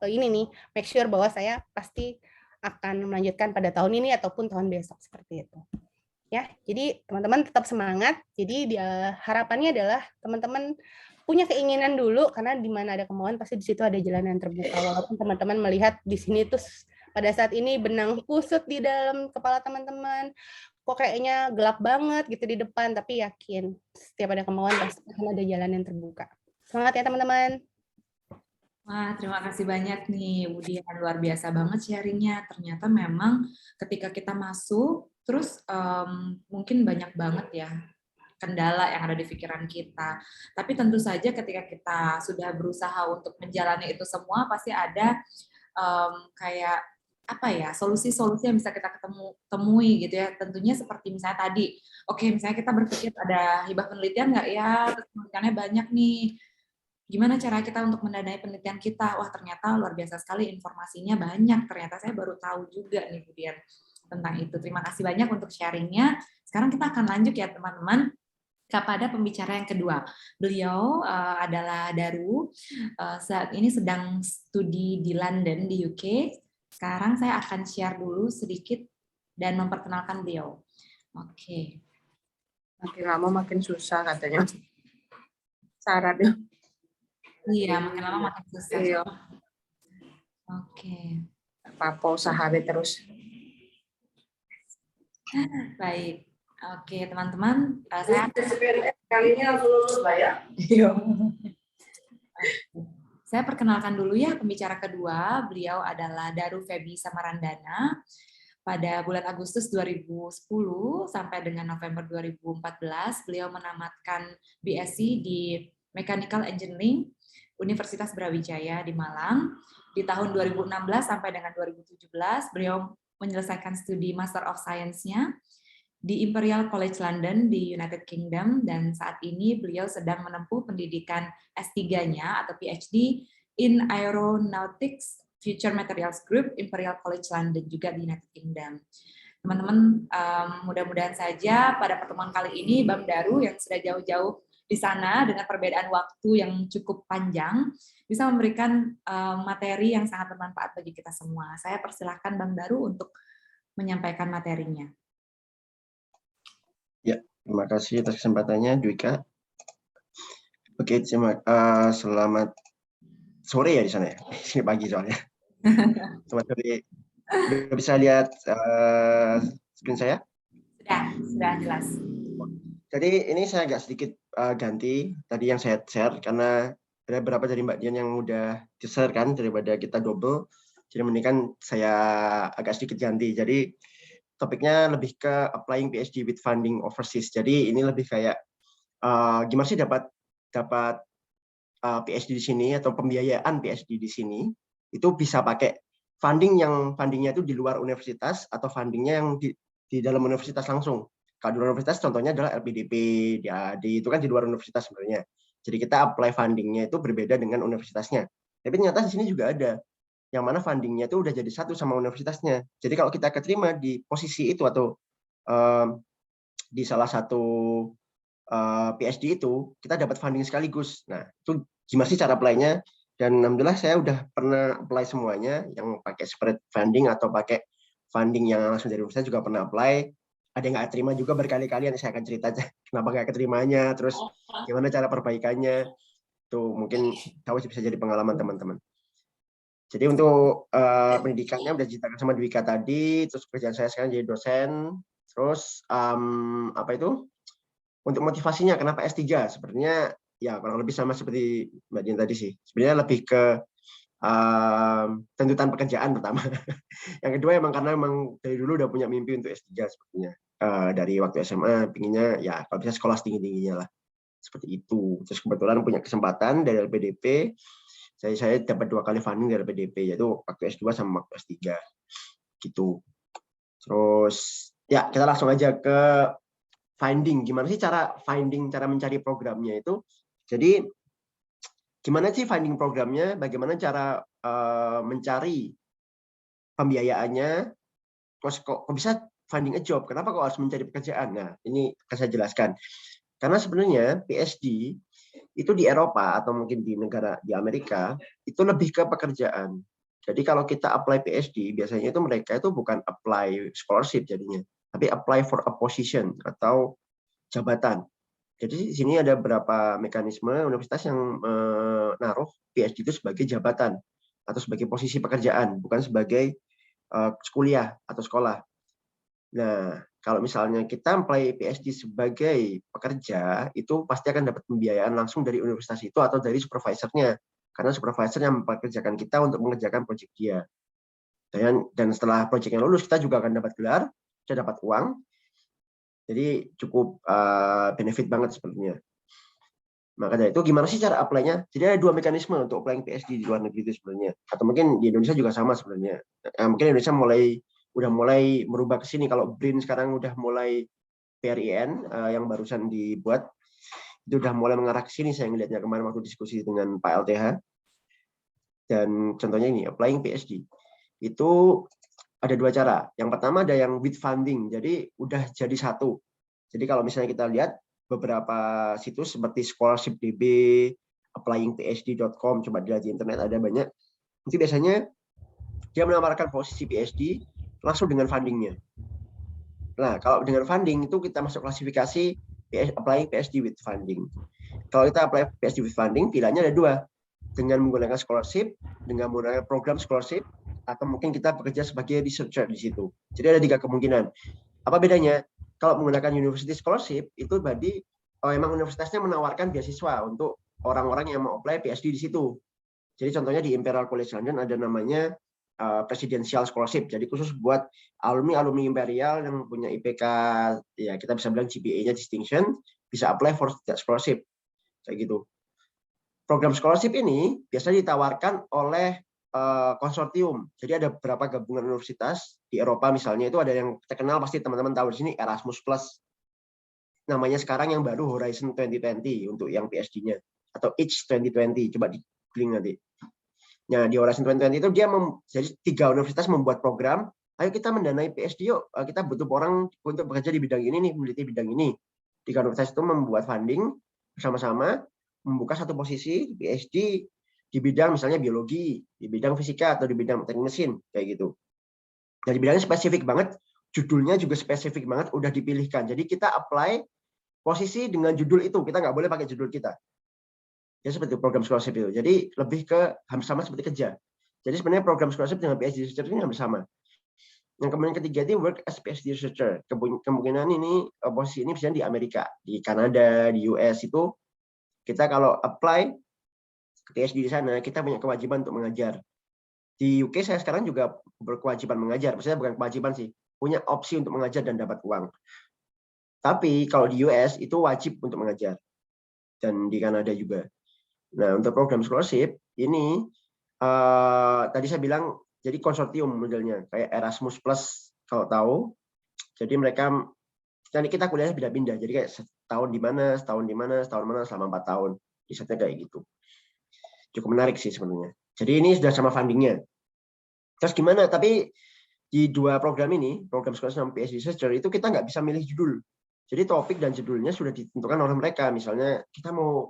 ini nih, make sure bahwa saya pasti akan melanjutkan pada tahun ini ataupun tahun besok, seperti itu. Ya, jadi teman-teman tetap semangat. Jadi harapannya adalah teman-teman punya keinginan dulu, karena di mana ada kemauan pasti di situ ada jalan yang terbuka. Walaupun teman-teman melihat di sini tuh pada saat ini benang kusut di dalam kepala teman-teman, kok kayaknya gelap banget gitu di depan, tapi yakin setiap ada kemauan pasti akan ada jalan yang terbuka. Semangat ya teman-teman. Wah, terima kasih banyak nih Budi, luar biasa banget sharingnya. Ternyata memang ketika kita masuk, terus mungkin banyak banget ya kendala yang ada di pikiran kita. Tapi tentu saja ketika kita sudah berusaha untuk menjalani itu semua, pasti ada kayak solusi-solusi yang bisa kita temui gitu ya. Tentunya seperti misalnya tadi, misalnya kita berpikir ada hibah penelitian nggak ya, terus penelitiannya banyak nih. Gimana cara kita untuk mendanai penelitian kita? Wah, ternyata luar biasa sekali, informasinya banyak. Ternyata saya baru tahu juga nih Budian tentang itu. Terima kasih banyak untuk sharingnya. Sekarang kita akan lanjut ya teman-teman kepada pembicara yang kedua. Beliau adalah Daru, saat ini sedang studi di London, di UK. Sekarang saya akan share dulu sedikit dan memperkenalkan beliau. Oke. Makin lama makin susah katanya. Syaratnya. Iya, makin lama makin susah. Iya. Oke. Apa-apa usaha terus. Baik. Oke, teman-teman, saya kalinya langsung lulus lah ya. Iya. Saya perkenalkan dulu ya pembicara kedua. Beliau adalah Daru Febi Samarandana. Pada bulan Agustus 2010 sampai dengan November 2014, beliau menamatkan BSc di Mechanical Engineering Universitas Brawijaya di Malang. Di tahun 2016 sampai dengan 2017, beliau menyelesaikan studi Master of Science-nya di Imperial College London di United Kingdom, dan saat ini beliau sedang menempuh pendidikan S3-nya atau PhD in Aeronautics Future Materials Group, Imperial College London, juga di United Kingdom. Teman-teman, mudah-mudahan saja pada pertemuan kali ini Bang Daru yang sudah jauh-jauh di sana dengan perbedaan waktu yang cukup panjang bisa memberikan materi yang sangat bermanfaat bagi kita semua. Saya persilahkan Bang Daru untuk menyampaikan materinya. Ya, terima kasih atas kesempatannya, Dwika. Oke, selamat sore ya di sana ya. Sini pagi soalnya. Selamat sore. Bisa lihat screen saya? Sudah jelas. Jadi ini saya agak sedikit ganti tadi yang saya share karena ada beberapa dari Mbak Dian yang udah di-share kan daripada kita double. Jadi mendingan saya agak sedikit ganti. Jadi topiknya lebih ke applying PhD with funding overseas. Jadi ini lebih kayak gimana sih dapat PhD di sini atau pembiayaan PhD di sini itu bisa pakai fundingnya itu di luar universitas atau fundingnya yang di dalam universitas langsung. Kalau di luar universitas contohnya adalah LPDP, DAAD, itu kan di luar universitas sebenarnya. Jadi kita apply fundingnya itu berbeda dengan universitasnya. Tapi ternyata di sini juga ada yang mana fundingnya itu udah jadi satu sama universitasnya. Jadi kalau kita keterima di posisi itu atau di salah satu PhD itu, kita dapat funding sekaligus. Nah, itu gimana sih cara apply-nya? Dan alhamdulillah saya udah pernah apply semuanya, yang pakai spread funding atau pakai funding yang langsung dari universitas juga pernah apply. Ada yang nggak terima juga berkali-kali, nanti saya akan cerita aja kenapa nggak keterimanya, terus gimana cara perbaikannya. Tuh mungkin tahu bisa jadi pengalaman teman-teman. Jadi untuk pendidikannya udah diceritakan sama Dwika tadi, terus pekerjaan saya sekarang jadi dosen, terus untuk motivasinya kenapa S3? Sebenarnya ya kurang lebih sama seperti Mbak Dian tadi sih. Sebenarnya lebih ke tuntutan pekerjaan pertama. Yang kedua emang karena dari dulu udah punya mimpi untuk S3 sepertinya. Dari waktu SMA pinginnya ya kalau bisa sekolah tinggi-tingginya lah. Seperti itu. Terus kebetulan punya kesempatan dari LPDP. Saya dapat 2 kali funding dari LPDP, yaitu waktu S2 sama waktu S3. Gitu. Terus ya kita langsung aja ke finding. Gimana sih cara mencari programnya itu? Jadi gimana sih finding programnya? Bagaimana cara mencari pembiayaannya? Kok bisa finding a job? Kenapa kok harus mencari pekerjaan? Nah, ini akan saya jelaskan. Karena sebenarnya PhD itu di Eropa atau mungkin di negara di Amerika itu lebih ke pekerjaan. Jadi kalau kita apply PhD biasanya itu mereka itu bukan apply scholarship jadinya, tapi apply for a position atau jabatan. Jadi di sini ada beberapa mekanisme universitas yang menaruh PhD itu sebagai jabatan atau sebagai posisi pekerjaan, bukan sebagai kuliah atau sekolah. Nah, kalau misalnya kita apply PhD sebagai pekerja, itu pasti akan dapat pembiayaan langsung dari universitas itu atau dari supervisornya. Karena supervisor yang mempekerjakan kita untuk mengerjakan proyek dia. Dan setelah proyeknya lulus, kita juga akan dapat gelar, kita dapat uang. Jadi cukup benefit banget sebenarnya. Maka dari itu gimana sih cara apply-nya? Jadi ada 2 mekanisme untuk applying PhD di luar negeri itu sebenarnya. Atau mungkin di Indonesia juga sama sebenarnya. Mungkin Indonesia udah mulai merubah ke sini. Kalau BRIN sekarang udah mulai PRIN yang barusan dibuat, itu udah mulai mengarah ke sini. Saya ngelihatnya kemarin waktu diskusi dengan Pak LTH. Dan contohnya ini, applying PhD. Itu ada 2 cara. Yang pertama ada yang with funding, jadi udah jadi satu. Jadi kalau misalnya kita lihat beberapa situs seperti scholarship.db, applyingphd.com, coba dilihat di internet ada banyak. Nanti biasanya dia menawarkan posisi PhD langsung dengan fundingnya. Nah, kalau dengan funding itu kita masuk klasifikasi applying PhD with funding. Kalau kita apply PhD with funding, pilihannya ada 2. Dengan menggunakan scholarship, dengan menggunakan program scholarship, atau mungkin kita bekerja sebagai researcher di situ. Jadi ada 3 kemungkinan. Apa bedanya? Kalau menggunakan university scholarship, itu berarti memang universitasnya menawarkan beasiswa untuk orang-orang yang mau apply PhD di situ. Jadi contohnya di Imperial College London ada namanya presidential scholarship, jadi khusus buat alumni Imperial yang punya IPK ya kita bisa bilang GPA-nya distinction, bisa apply for that scholarship kayak gitu. Program scholarship ini biasanya ditawarkan oleh konsortium. Jadi ada beberapa gabungan universitas di Eropa misalnya, itu ada yang terkenal pasti teman-teman tahu di sini, Erasmus Plus. Namanya sekarang yang baru Horizon 2020 untuk yang PhD-nya, atau Edge 2020, coba di link nanti. Nah, di Horizon 2020 itu dia jadi 3 universitas membuat program, ayo kita mendanai PhD yuk, kita butuh orang untuk bekerja di bidang ini nih, meneliti bidang ini. 3 universitas itu membuat funding bersama-sama, membuka satu posisi PhD di bidang misalnya biologi, di bidang fisika, atau di bidang teknik mesin, kayak gitu. Dan di bidangnya spesifik banget, judulnya juga spesifik banget, udah dipilihkan. Jadi kita apply posisi dengan judul itu, kita nggak boleh pakai judul kita. Ya seperti program scholarship itu. Jadi lebih ke hampir sama seperti kerja. Jadi sebenarnya program scholarship dengan PhD researcher ini hampir sama. Yang kemudian ketiga itu work as PhD researcher. Kemungkinan ini posisi ini bisa di Amerika, di Kanada, di US itu kita kalau apply PhD di sana kita punya kewajiban untuk mengajar. Di UK saya sekarang juga berkewajiban mengajar. Maksudnya bukan kewajiban sih, punya opsi untuk mengajar dan dapat uang. Tapi kalau di US itu wajib untuk mengajar. Dan di Kanada juga. Nah, untuk program scholarship ini tadi saya bilang jadi konsortium modelnya kayak Erasmus Plus kalau tahu. Jadi mereka nanti kita kuliahnya pindah-pindah. Jadi kayak setahun di mana, setahun di mana, setahun mana selama 4 tahun. Risetnya kayak gitu. Cukup menarik sih sebenarnya. Jadi ini sudah sama fundingnya. Terus gimana? Tapi di 2 program ini, program scholarship sama PhD researcher itu kita nggak bisa milih judul. Jadi topik dan judulnya sudah ditentukan oleh mereka. Misalnya kita mau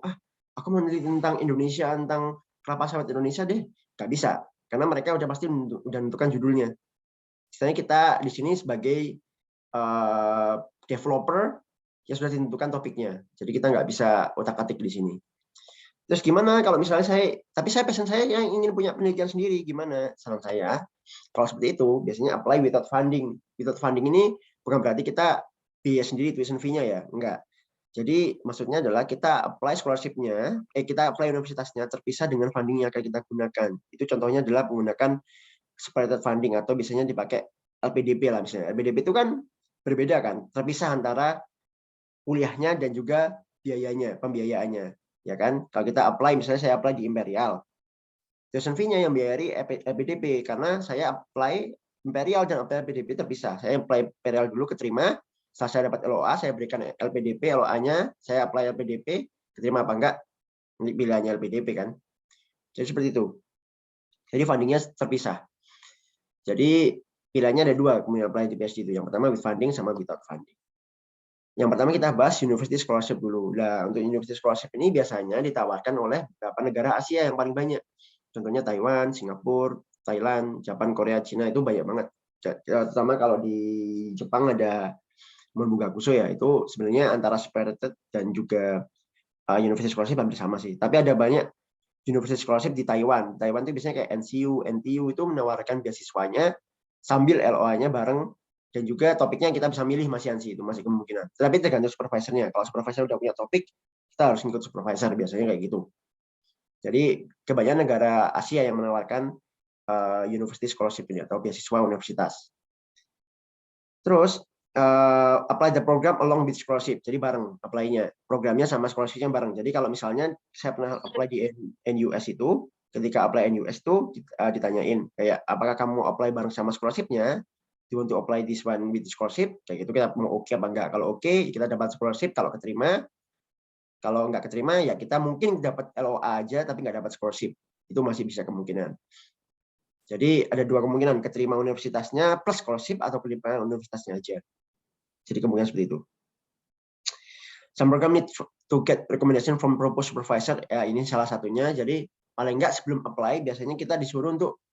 aku mau meneliti tentang Indonesia, tentang kelapa sawit Indonesia deh, nggak bisa, karena mereka udah pasti udah menentukan judulnya. Misalnya kita di sini sebagai developer, ya sudah ditentukan topiknya, jadi kita nggak bisa otak-atik di sini. Terus gimana kalau misalnya saya passion saya yang ingin punya penelitian sendiri, gimana? Saran saya, kalau seperti itu, biasanya apply without funding. Without funding ini bukan berarti kita biaya sendiri tuition fee-nya ya, enggak. Jadi maksudnya adalah kita apply scholarship-nya, kita apply universitasnya terpisah dengan funding yang akan kita gunakan. Itu contohnya adalah menggunakan separated funding atau biasanya dipakai LPDP lah misalnya. LPDP itu kan berbeda kan, terpisah antara kuliahnya dan juga biayanya, pembiayaannya, ya kan? Kalau kita apply, misalnya saya apply di Imperial, tuition fee-nya yang biayai LPDP karena saya apply Imperial dan LPDP terpisah. Saya apply Imperial dulu keterima. Setelah saya dapat LOA, saya berikan LPDP, LOA-nya, saya apply LPDP, keterima apa enggak, pilihannya LPDP kan. Jadi seperti itu. Jadi fundingnya terpisah. Jadi pilihannya ada 2, kemudian apply di PhD itu. Yang pertama with funding sama without funding. Yang pertama kita bahas University Scholarship dulu. Nah, untuk University Scholarship ini biasanya ditawarkan oleh beberapa negara Asia yang paling banyak. Contohnya Taiwan, Singapura, Thailand, Jepang, Korea, Cina, itu banyak banget. Terutama kalau di Jepang ada Monbugakuso ya, itu sebenarnya antara separated dan juga University Scholarship hampir sama sih. Tapi ada banyak University Scholarship di Taiwan. Taiwan itu biasanya kayak NCU, NTU itu menawarkan beasiswanya sambil LOA-nya bareng, dan juga topiknya kita bisa milih Mas Yansi, itu masih kemungkinan. Tapi tergantung supervisornya. Kalau supervisor udah punya topik, kita harus ngikut supervisor, biasanya kayak gitu. Jadi kebanyakan negara Asia yang menawarkan University Scholarship ini atau beasiswa universitas. Terus apply the program along with scholarship, jadi bareng apply-nya, programnya sama scholarship-nya bareng. Jadi kalau misalnya saya pernah apply di NUS itu, ketika apply NUS itu ditanyain kayak apakah kamu apply bareng sama scholarship-nya, you want to apply this one with scholarship, kayak gitu kita mau oke apa enggak. Kalau oke, kita dapat scholarship, kalau keterima. Kalau nggak keterima ya kita mungkin dapat LOA aja tapi nggak dapat scholarship, itu masih bisa kemungkinan. Jadi ada 2 kemungkinan, keterima universitasnya plus scholarship atau keterima universitasnya aja. Jadi kemungkinan seperti itu. Some program need to get recommendation from proposed supervisor. Ya, ini salah satunya. Jadi paling nggak sebelum apply, biasanya kita disuruh untuk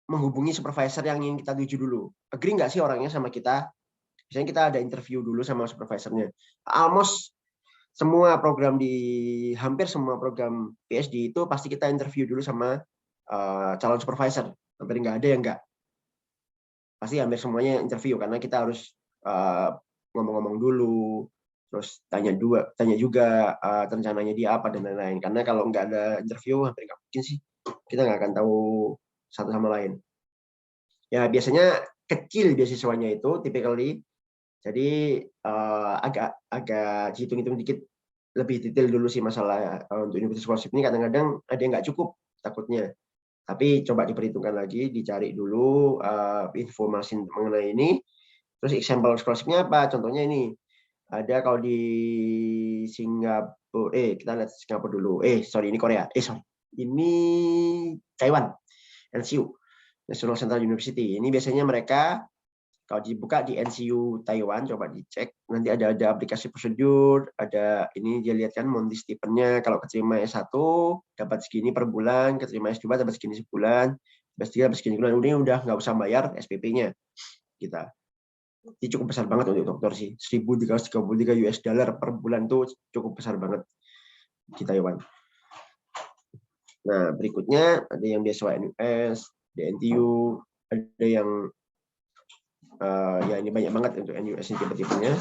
menghubungi supervisor yang ingin kita tuju dulu. Agree nggak sih orangnya sama kita? Biasanya kita ada interview dulu sama supervisornya. Almost hampir semua program PhD itu pasti kita interview dulu sama calon supervisor. Hampir nggak ada yang nggak. Pasti hampir semuanya interview karena kita harus ngomong-ngomong dulu, terus tanya juga rencananya dia apa dan lain-lain. Karena kalau nggak ada interview hampir nggak mungkin sih kita nggak akan tahu satu sama lain. Ya biasanya kecil beasiswanya itu, typically. Jadi agak hitung-hitung dikit lebih detail dulu sih masalah untuk university scholarship ini. Kadang-kadang ada yang nggak cukup takutnya. Tapi coba diperhitungkan lagi, dicari dulu informasi mengenai ini. Terus example scholarship-nya apa? Contohnya ini. Ada kalau di Singapura, kita lihat Singapura dulu. Sorry, ini Korea. Sorry. Ini Taiwan, NCU, National Central University. Ini biasanya mereka kalau dibuka di NCU Taiwan, coba dicek. Nanti ada aplikasi prosedur, ada ini dia lihat kan monthly stipendnya. Kalau keterima S1 dapat segini per bulan, keterima S2 dapat segini sebulan, S3 dapat segini bulan. Udah nggak usah bayar SPP-nya kita. Ini cukup besar banget untuk dokter sih. 1.333 US dollar per bulan tuh cukup besar banget di Taiwan. Nah, berikutnya ada yang beasiswa NUS, DNTU, ada yang ya ini banyak banget untuk NUS ini tipe-tipenya.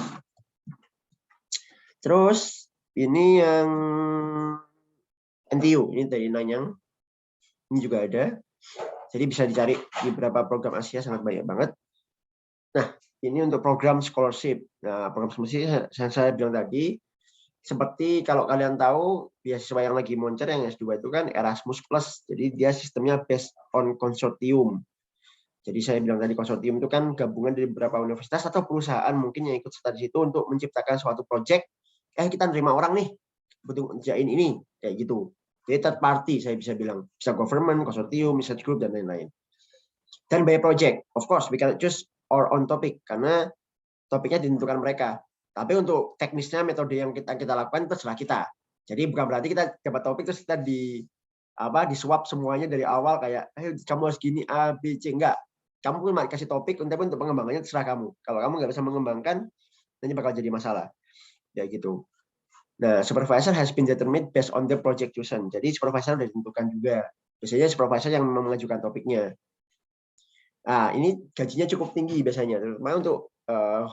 Terus ini yang NTU, ini dari Nanyang. Ini juga ada. Jadi bisa dicari di beberapa program Asia, sangat banyak banget. Nah, ini untuk program scholarship. Nah, program scholarship yang saya bilang tadi, seperti kalau kalian tahu, beasiswa yang lagi moncer yang S2 itu kan Erasmus Plus. Jadi dia sistemnya based on konsortium. Jadi saya bilang tadi konsortium itu kan gabungan dari beberapa universitas atau perusahaan mungkin yang ikut serta di situ untuk menciptakan suatu project. Kita nerima orang nih, butuh ngerjain ini, kayak gitu. Jadi third party saya bisa bilang, bisa government, konsortium, research group dan lain-lain. Dan by project, of course we can choose our own topic karena topiknya ditentukan mereka. Tapi untuk teknisnya metode yang kita lakukan terserah kita. Jadi bukan berarti kita dapat topik terus kita di swap semuanya dari awal kayak kamu harus gini A B C, enggak. Kamu pun kasih topik tapi untuk pengembangannya terserah kamu. Kalau kamu nggak bisa mengembangkan nanti bakal jadi masalah. Ya gitu. Nah, supervisor has been determined based on the project chosen. Jadi supervisor sudah ditentukan juga. Biasanya supervisor yang mengajukan topiknya. Nah, ini gajinya cukup tinggi biasanya, terutama untuk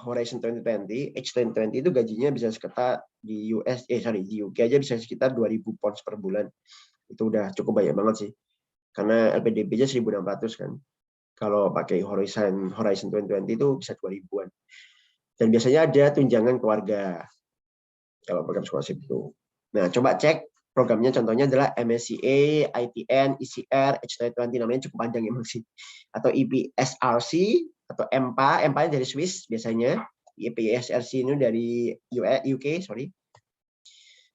Horizon 2020, H2020 itu gajinya bisa sekitar di UK aja bisa sekitar 2.000 pounds per bulan. Itu udah cukup banyak banget sih. Karena LPDP-nya 1.600 kan. Kalau pakai Horizon 2020 itu bisa 2.000-an. Dan biasanya ada tunjangan keluarga kalau program scholarship itu. Nah, coba cek programnya, contohnya adalah MSCA, ITN, ECR, H2020, namanya cukup panjang emang sih. Atau EPSRC, atau EMPA, EMPA dari Swiss biasanya, EPSRC ini dari UK, sorry.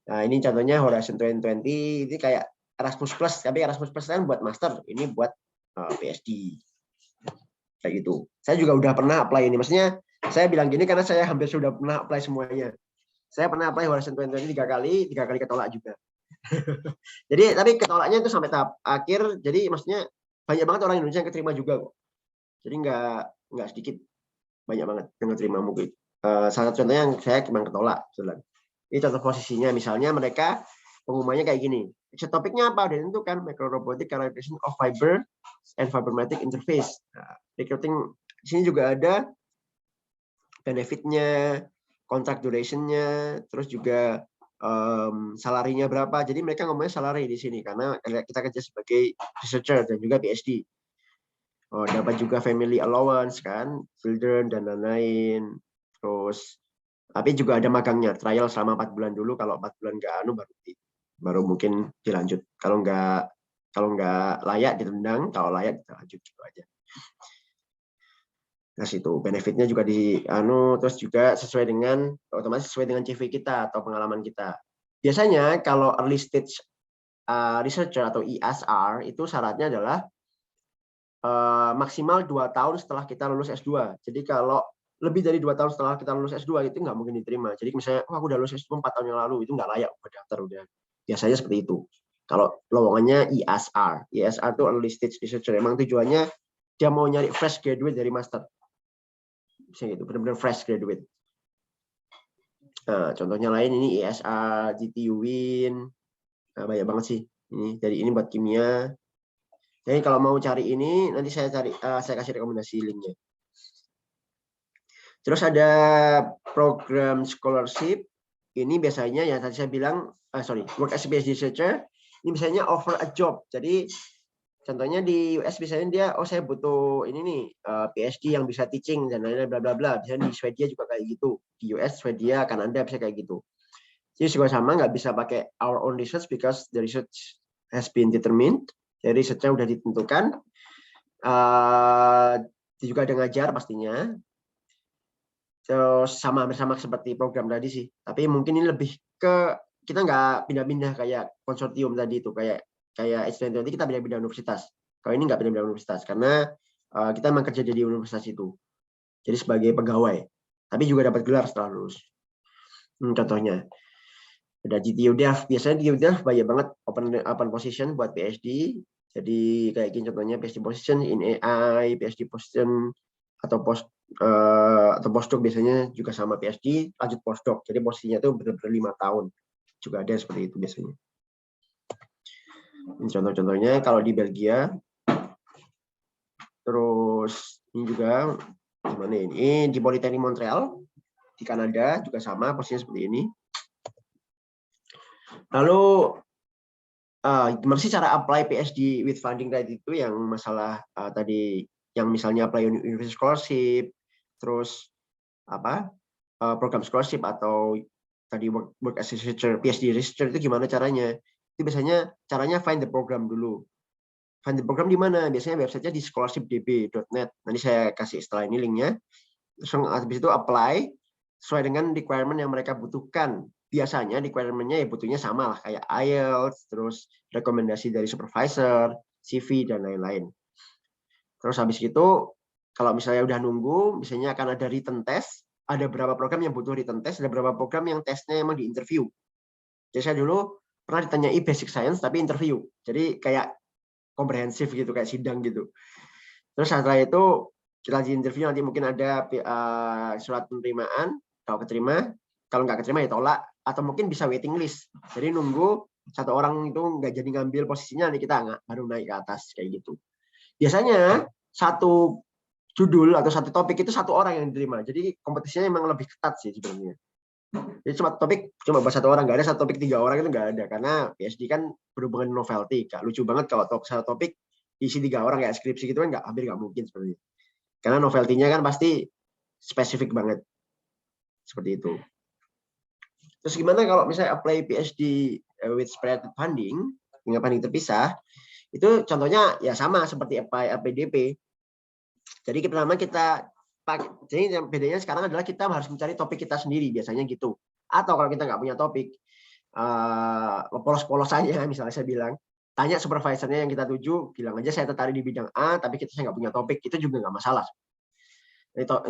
Nah, ini contohnya Horizon 2020, ini kayak Erasmus Plus, tapi Erasmus Plus kan buat master, ini buat PhD. Kayak gitu. Saya juga udah pernah apply ini, maksudnya saya bilang gini karena saya hampir sudah pernah apply semuanya. Saya pernah apply Horizon 2020 3 kali ketolak juga. Jadi tapi ketolaknya itu sampai tahap akhir, jadi maksudnya banyak banget orang Indonesia yang keterima juga kok. Jadi nggak sedikit, banyak banget yang keterima mungkin. Salah satu contohnya yang saya memang ketolak. Ini contoh posisinya, misalnya mereka pengumumannya kayak gini. Topiknya apa? Udah tentukan microrobotic calibration of fiber and fibermatic interface. Nah, recruiting di sini juga ada benefitnya, contract duration-nya, terus juga salarinya berapa. Jadi mereka ngomongnya salary di sini karena kita kerja sebagai researcher dan juga PhD. Dapat juga family allowance kan, children dan lain-lain. Terus tapi juga ada magangnya, trial selama 4 bulan dulu. Kalau 4 bulan nggak baru mungkin dilanjut. Kalau nggak layak ditendang, kalau layak kita lanjut gitu aja. Nah, situ benefitnya juga terus juga otomatis sesuai dengan CV kita atau pengalaman kita. Biasanya kalau early stage researcher atau ESR itu syaratnya adalah maksimal 2 tahun setelah kita lulus S2. Jadi kalau lebih dari 2 tahun setelah kita lulus S2 itu nggak mungkin diterima. Jadi misalnya, aku udah lulus S2 4 tahun yang lalu, itu nggak layak buat daftar udah. Biasanya seperti itu. Kalau lowongannya ESR itu early stage researcher. Emang tujuannya dia mau nyari fresh graduate dari master. Misalnya gitu, benar-benar fresh graduate. Nah, contohnya lain ini ESR, GTUWIN, banyak banget sih. Ini buat kimia. Jadi kalau mau cari ini, nanti saya kasih rekomendasi linknya. Terus ada program scholarship. Ini biasanya yang tadi saya bilang, work as a PhD researcher. Ini misalnya offer a job. Jadi contohnya di US misalnya dia, saya butuh ini nih PhD yang bisa teaching dan lain-lain bla bla bla. Misalnya di Swedia juga kayak gitu. Di US, Swedia, Kanada bisa kayak gitu. Jadi juga sama, nggak bisa pakai our own research because the research has been determined. Jadi research-nya udah ditentukan. Juga ada ngajar pastinya. Terus sama seperti program tadi sih. Tapi mungkin ini lebih ke kita nggak pindah-pindah kayak konsorsium tadi itu, kayak H20 kita pindah-pindah universitas. Kalau ini nggak pindah-pindah universitas karena kita memang kerja di universitas itu. Jadi sebagai pegawai. Tapi juga dapat gelar setelah lulus. Contohnya ada GTU Dev. Biasanya GTU Dev banyak banget open position buat PhD. Jadi kayak gini contohnya PhD position in AI, PhD position atau postdoc biasanya juga sama PhD lanjut postdoc. Jadi posisinya itu benar-benar 5 tahun. Juga ada seperti itu biasanya. Ini contoh-contohnya kalau di Belgia. Terus ini juga gimana ini di Polytechnic Montreal di Kanada juga sama posisinya seperti ini. Lalu gimana sih cara apply PhD with funding tadi itu yang masalah tadi yang misalnya apply university scholarship, terus program scholarship atau tadi work as a researcher, PhD researcher itu gimana caranya? Itu biasanya caranya find the program dulu. Find the program di mana? Biasanya websitenya di scholarshipdb.net. Nanti saya kasih setelah ini linknya. Terus habis itu apply sesuai dengan requirement yang mereka butuhkan. Biasanya requirement-nya ya butuhnya sama lah kayak IELTS, terus rekomendasi dari supervisor, CV dan lain-lain. Terus habis itu kalau misalnya udah nunggu, misalnya akan ada written test, ada beberapa program yang butuh written test, ada beberapa program yang tesnya emang di interview. Jadi saya dulu pernah ditanyai basic science tapi interview. Jadi kayak komprehensif gitu, kayak sidang gitu. Terus setelah itu kita di interview nanti mungkin ada surat penerimaan, kalau keterima, kalau nggak keterima ya tolak, atau mungkin bisa waiting list. Jadi nunggu satu orang itu nggak jadi ngambil posisinya, nanti kita baru naik ke atas kayak gitu. Biasanya satu judul atau satu topik itu satu orang yang diterima. Jadi kompetisinya memang lebih ketat sih sebenarnya. Jadi cuma bahas satu orang, nggak ada satu topik 3 orang itu nggak ada, karena PhD kan berhubungan novelty. Kak, lucu banget kalau satu topik isi 3 orang kayak skripsi gitu kan hampir nggak mungkin sebenarnya. Karena novelty-nya kan pasti spesifik banget seperti itu. Terus gimana kalau misalnya apply PhD with spread funding dengan funding terpisah? Itu contohnya ya sama seperti apply LPDP. Jadi pertama kita jadi yang bedanya sekarang adalah kita harus mencari topik kita sendiri biasanya gitu. Atau kalau kita nggak punya topik, polos-polos saja misalnya saya bilang, tanya supervisornya yang kita tuju, bilang aja saya tertarik di bidang A, tapi saya nggak punya topik, itu juga nggak masalah.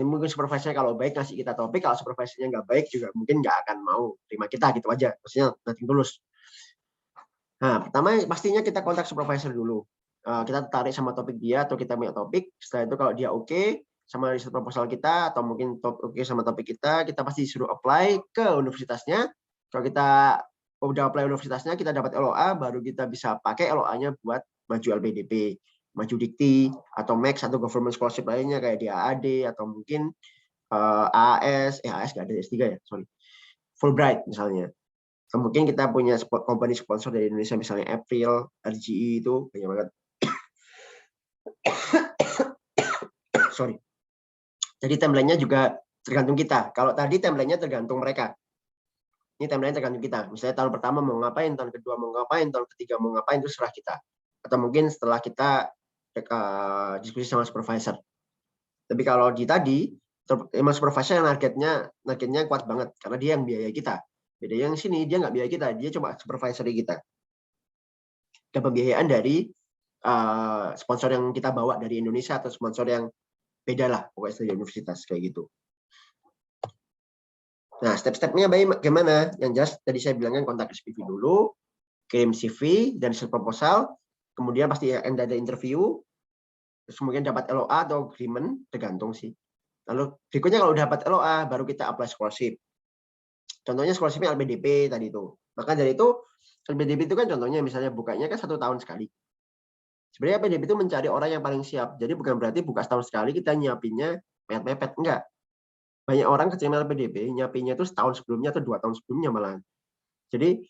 Mungkin supervisornya kalau baik ngasih kita topik, kalau supervisornya nggak baik juga mungkin nggak akan mau terima kita gitu aja, maksudnya nothing tulus. Nah, pertama pastinya kita kontak supervisor dulu. Kita tertarik sama topik dia atau kita punya topik. Setelah itu kalau dia oke sama riset proposal kita atau mungkin oke sama topik kita pasti disuruh apply ke universitasnya. Kalau kita udah apply universitasnya, kita dapat LOA, baru kita bisa pakai LOA-nya buat maju LPDP, maju Dikti, atau Max atau government scholarship lainnya kayak di AAD atau mungkin AAS nggak ada S3 ya, sorry. Fulbright misalnya. Mungkin kita punya company sponsor dari Indonesia, misalnya April, RGE itu banyak banget. Sorry. Jadi timeline-nya juga tergantung kita. Kalau tadi timeline-nya tergantung mereka. Ini timeline tergantung kita. Misalnya tahun pertama mau ngapain, tahun kedua mau ngapain, tahun ketiga mau ngapain, itu serah kita. Atau mungkin setelah kita diskusi sama supervisor. Tapi kalau di tadi, emang supervisor yang targetnya kuat banget. Karena dia yang biaya kita. Beda yang sini, dia nggak biaya kita. Dia cuma supervisor kita. Dan pembiayaan dari sponsor yang kita bawa dari Indonesia atau sponsor yang beda lah pokoknya dari universitas kayak gitu. Nah, step-stepnya bagaimana? Yang jelas tadi saya bilangkan kontak SPV dulu, kirim CV dan hasil proposal, kemudian pasti ada interview, terus kemudian dapat LOA atau agreement, tergantung sih. Lalu berikutnya kalau udah dapat LOA, baru kita apply scholarship. Contohnya scholarship-nya LPDP tadi itu. Maka dari itu, LPDP itu kan contohnya misalnya bukanya kan 1 tahun sekali. Sebenarnya LPDP itu mencari orang yang paling siap. Jadi bukan berarti buka setahun sekali kita nyiapinnya mepet-mepet. Enggak. Banyak orang keterima LPDP nyiapinnya itu setahun sebelumnya atau 2 tahun sebelumnya malahan. Jadi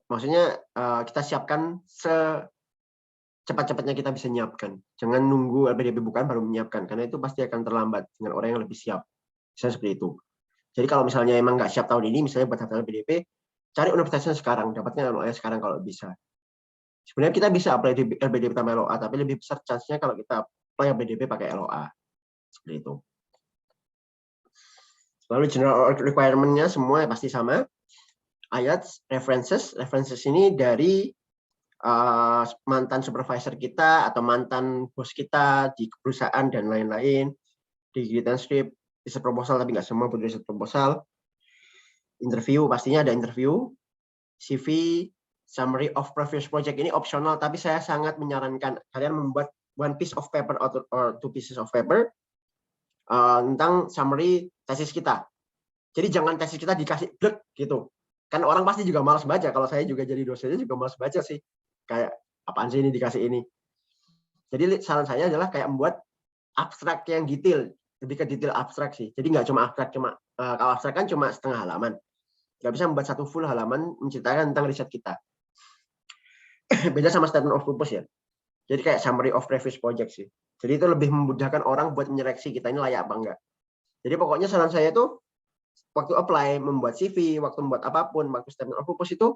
maksudnya kita siapkan secepat-cepatnya kita bisa nyiapkan. Jangan nunggu LPDP bukan baru menyiapkan, karena itu pasti akan terlambat dengan orang yang lebih siap. Misalnya seperti itu. Jadi kalau misalnya emang nggak siap tahun ini, misalnya buat daftar LPDP, cari universitasnya sekarang, dapatnya LOA sekarang kalau bisa. Sebenarnya kita bisa apply di LPDP tanpa LOA, tapi lebih besar chance-nya kalau kita apply LPDP pakai LOA. Seperti itu. Lalu general requirement-nya semua pasti sama. IELTS, references ini dari mantan supervisor kita atau mantan bos kita di perusahaan dan lain-lain, di transcript, riset proposal tapi nggak semua butuh riset proposal. Interview pastinya ada interview, CV, summary of previous project ini opsional, tapi saya sangat menyarankan kalian membuat one piece of paper or two pieces of paper tentang summary tesis kita. Jadi jangan tesis kita dikasih blek gitu. Kan orang pasti juga malas baca. Kalau saya juga jadi dosennya juga malas baca sih. Kayak apaan sih ini dikasih ini. Jadi saran saya adalah kayak membuat abstrak yang detail, lebih ke detail abstrak sih. Jadi nggak cuma abstrak, kalau abstrak kan cuma setengah halaman. Nggak bisa membuat satu full halaman menceritakan tentang riset kita. Beda sama statement of purpose ya. Jadi kayak summary of previous project sih. Jadi itu lebih memudahkan orang buat menyeleksi kita ini layak apa enggak. Jadi pokoknya saran saya tuh waktu apply, membuat CV, waktu membuat apapun, waktu statement of purpose itu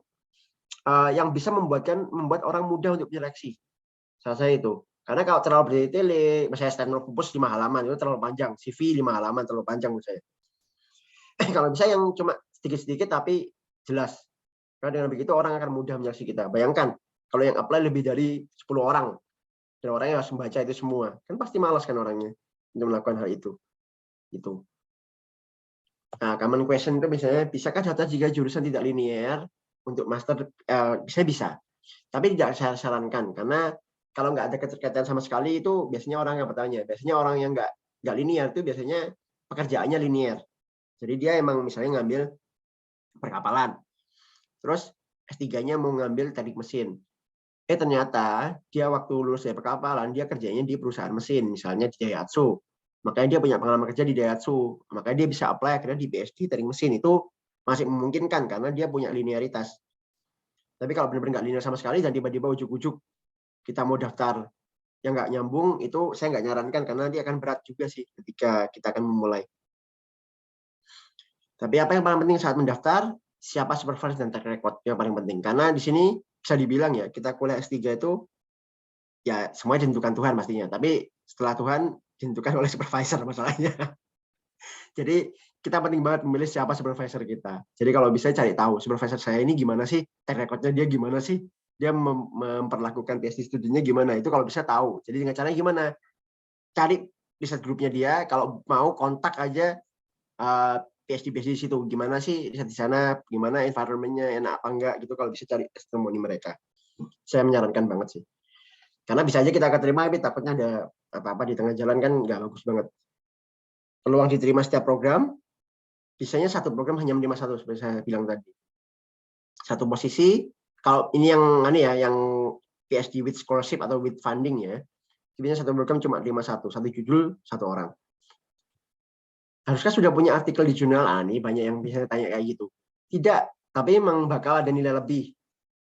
yang bisa membuat orang mudah untuk menyeleksi. Salah saya itu. Karena kalau terlalu bertele-tele, misalnya statement of purpose 5 halaman itu terlalu panjang, CV 5 halaman terlalu panjang menurut saya. Kalau bisa yang cuma sedikit-sedikit tapi jelas. Karena dengan begitu orang akan mudah menyeleksi kita. Bayangkan kalau yang apply lebih dari 10 orang dan orangnya harus membaca itu semua, kan pasti malas kan orangnya untuk melakukan hal itu. Gitu. Nah, common question itu misalnya, bisakah daftar jika jurusan tidak linear untuk master? Bisa. Tapi tidak saya sarankan, karena kalau nggak ada keterkaitan sama sekali itu biasanya orang yang bertanya. Biasanya orang yang nggak linear itu biasanya pekerjaannya linear. Jadi dia emang misalnya ngambil perkapalan, terus S3-nya mau ngambil teknik mesin. Ternyata dia waktu lulus dari perkapalan, dia kerjanya di perusahaan mesin, misalnya di Daihatsu. Makanya dia punya pengalaman kerja di Daihatsu, makanya dia bisa apply akhirnya di PSD teknik mesin. Itu masih memungkinkan karena dia punya linearitas. Tapi kalau benar-benar nggak linear sama sekali dan tiba-tiba ujuk-ujuk kita mau daftar yang nggak nyambung, itu saya nggak nyarankan karena dia akan berat juga sih ketika kita akan memulai. Tapi apa yang paling penting saat mendaftar, siapa supervisor dan track record yang paling penting. Karena di sini bisa dibilang ya, kita kuliah S3 itu ya semuanya ditentukan Tuhan pastinya. Tapi setelah Tuhan ditentukan oleh supervisor masalahnya. Jadi kita penting banget memilih siapa supervisor kita. Jadi kalau bisa cari tahu supervisor saya ini gimana sih, track record-nya dia gimana sih, dia memperlakukan PhD studinya gimana, itu kalau bisa tahu. Jadi dengan caranya gimana? Cari riset grupnya dia, kalau mau kontak aja PhD di situ, gimana sih riset di sana, gimana environment-nya, enak apa enggak gitu, kalau bisa cari testimoni mereka. Saya menyarankan banget sih. Karena bisa aja kita keterima, tapi takutnya ada apa-apa di tengah jalan kan nggak bagus banget. Peluang diterima setiap program, biasanya satu program hanya menerima satu, seperti saya bilang tadi. Satu posisi, kalau ini yang PhD with scholarship atau with funding ya, biasanya satu program cuma terima satu judul, satu orang. Haruskah sudah punya artikel di jurnal? Nih banyak yang bisa tanya kayak gitu. Tidak, tapi memang bakal ada nilai lebih.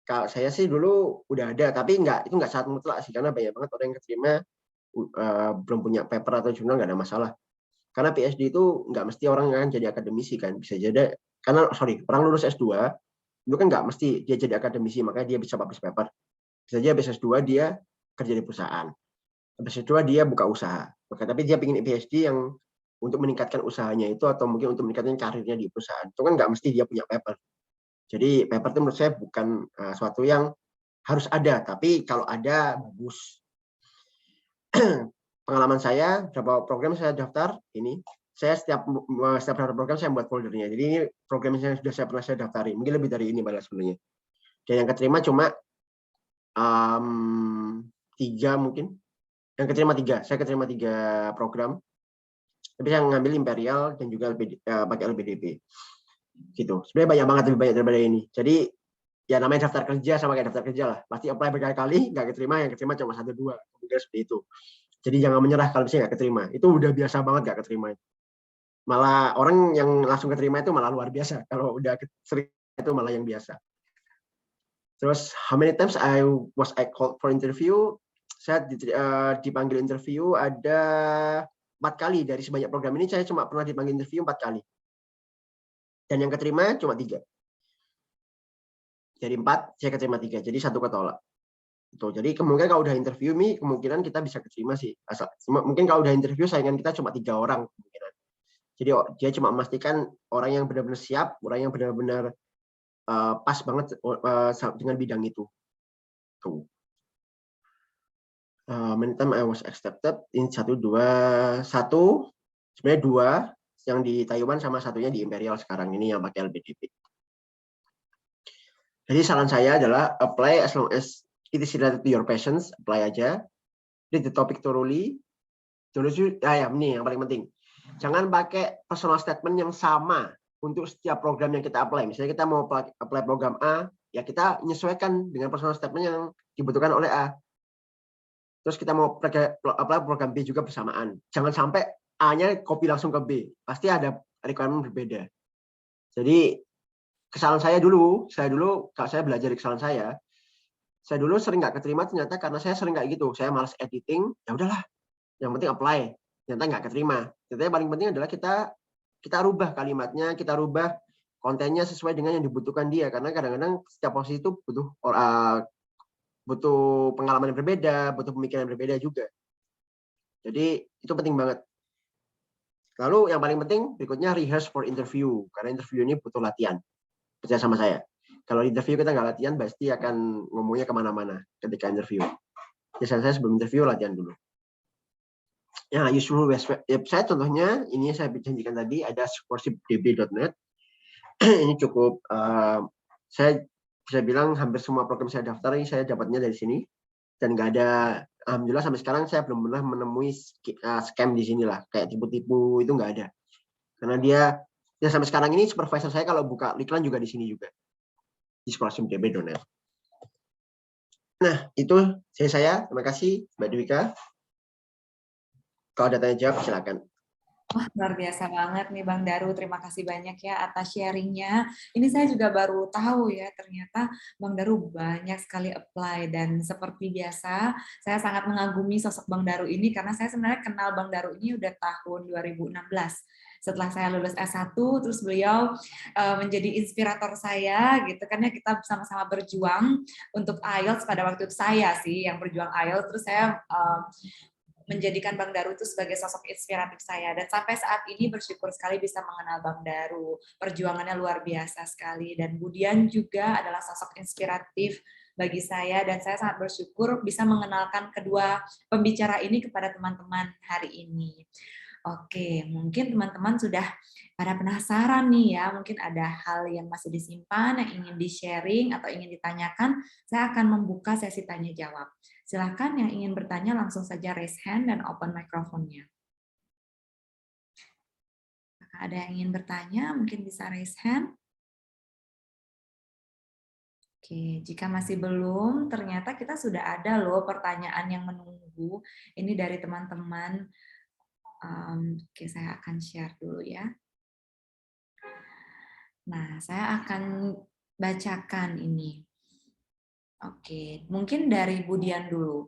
Kalau saya sih dulu udah ada, tapi itu nggak sangat mutlak sih, karena banyak banget orang yang keterima belum punya paper atau jurnal, nggak ada masalah. Karena PhD itu nggak mesti orang akan jadi akademisi kan, bisa jadi karena orang lulus S2 itu kan nggak mesti dia jadi akademisi, makanya dia bisa publish paper. Bisa aja habis S2 dia kerja di perusahaan, habis S2 dia buka usaha, tapi dia pengen PhD yang untuk meningkatkan usahanya itu atau mungkin untuk meningkatkan karirnya di perusahaan. Itu kan nggak mesti dia punya paper. Jadi paper itu menurut saya bukan suatu yang harus ada, tapi kalau ada bagus. Pengalaman saya, beberapa program saya daftar ini, saya setiap daftar program saya buat foldernya. Jadi ini program yang sudah saya daftari, mungkin lebih dari ini malah sebenarnya. Dan yang keterima cuma 3 mungkin. Yang keterima 3, saya keterima 3 program. Tapi saya ngambil Imperial dan juga pakai LPDP. Gitu. Sebenarnya banyak banget, lebih banyak daripada ini. Jadi ya namanya daftar kerja sama kayak daftar kerja lah. Pasti apply berkali-kali, nggak keterima, yang keterima cuma 1-2. Kemudian seperti itu. Jadi jangan menyerah kalau misalnya nggak keterima. Itu udah biasa banget nggak keterima. Malah orang yang langsung keterima itu malah luar biasa. Kalau udah sering itu malah yang biasa. Terus how many times I called for interview? Saya dipanggil interview ada 4 kali. Dari sebanyak program ini saya cuma pernah dipanggil interview 4 kali. Dan yang keterima cuma 3. Jadi 4, saya keterima 3. Jadi 1 ketolak. Tuh, jadi kemungkinan kalau udah interview nih, kemungkinan kita bisa keterima sih. Mungkin kalau udah interview saingan kita cuma 3 orang kemungkinan. Jadi dia cuma memastikan orang yang benar-benar siap, orang yang benar-benar pas banget dengan bidang itu. Tuh. Many time I was accepted in 1, 2, 1. Sebenarnya 2 yang di Taiwan sama satunya di Imperial sekarang ini yang pakai LPDP. Jadi saran saya adalah apply as long as it is related to your passions, apply aja. Read the topic thoroughly. Ini yang paling penting. Jangan pakai personal statement yang sama untuk setiap program yang kita apply. Misalnya kita mau apply program A, ya kita menyesuaikan dengan personal statement yang dibutuhkan oleh A. Terus kita mau apply program B juga bersamaan. Jangan sampai A-nya copy langsung ke B. Pasti ada requirement berbeda. Jadi kesalahan saya dulu kalau saya belajar dari kesalahan saya dulu sering nggak keterima ternyata karena saya sering kayak gitu. Saya malas editing, ya udahlah. Yang penting apply. Ternyata nggak keterima. Ternyata yang paling penting adalah kita rubah kalimatnya, kita rubah kontennya sesuai dengan yang dibutuhkan dia. Karena kadang-kadang setiap posisi itu butuh pengalaman yang berbeda, butuh pemikiran yang berbeda juga. Jadi itu penting banget. Lalu yang paling penting berikutnya rehearse for interview. Karena interview ini butuh latihan. Percaya sama saya. Kalau interview kita nggak latihan, pasti akan ngomongnya kemana-mana ketika interview. Biasanya saya sebelum interview latihan dulu. Ya, useful website contohnya, ini saya janjikan tadi, ada scholarshipdb.net. Ini cukup, saya bisa bilang hampir semua program saya daftar, ini saya dapatnya dari sini. Dan nggak ada, alhamdulillah sampai sekarang saya belum pernah menemui scam di sini lah. Kayak tipu-tipu itu nggak ada. Karena dia sampai sekarang ini supervisor saya kalau buka iklan juga di sini juga. Di scholarshipdb.net. Nah, itu saya. Terima kasih, Mbak Dwika. Kalau ada tanya jawab, silakan. Wah, luar biasa banget nih Bang Daru. Terima kasih banyak ya atas sharingnya. Ini saya juga baru tahu ya, ternyata Bang Daru banyak sekali apply. Dan seperti biasa, saya sangat mengagumi sosok Bang Daru ini karena saya sebenarnya kenal Bang Daru ini udah tahun 2016. Setelah saya lulus S1, terus beliau menjadi inspirator saya, gitu kan ya, kita sama-sama berjuang untuk IELTS pada waktu itu saya sih yang berjuang IELTS, terus saya menjadikan Bang Daru itu sebagai sosok inspiratif saya. Dan sampai saat ini bersyukur sekali bisa mengenal Bang Daru. Perjuangannya luar biasa sekali. Dan Budian juga adalah sosok inspiratif bagi saya. Dan saya sangat bersyukur bisa mengenalkan kedua pembicara ini kepada teman-teman hari ini. Oke, mungkin teman-teman sudah pada penasaran nih ya, mungkin ada hal yang masih disimpan, yang ingin di-sharing atau ingin ditanyakan, saya akan membuka sesi tanya-jawab. Silakan yang ingin bertanya langsung saja raise hand dan open microphone-nya. Apakah ada yang ingin bertanya, mungkin bisa raise hand. Oke, jika masih belum, ternyata kita sudah ada loh pertanyaan yang menunggu. Ini dari teman-teman. Oke, saya akan share dulu ya. Nah, saya akan bacakan ini. Oke, mungkin dari Budian dulu.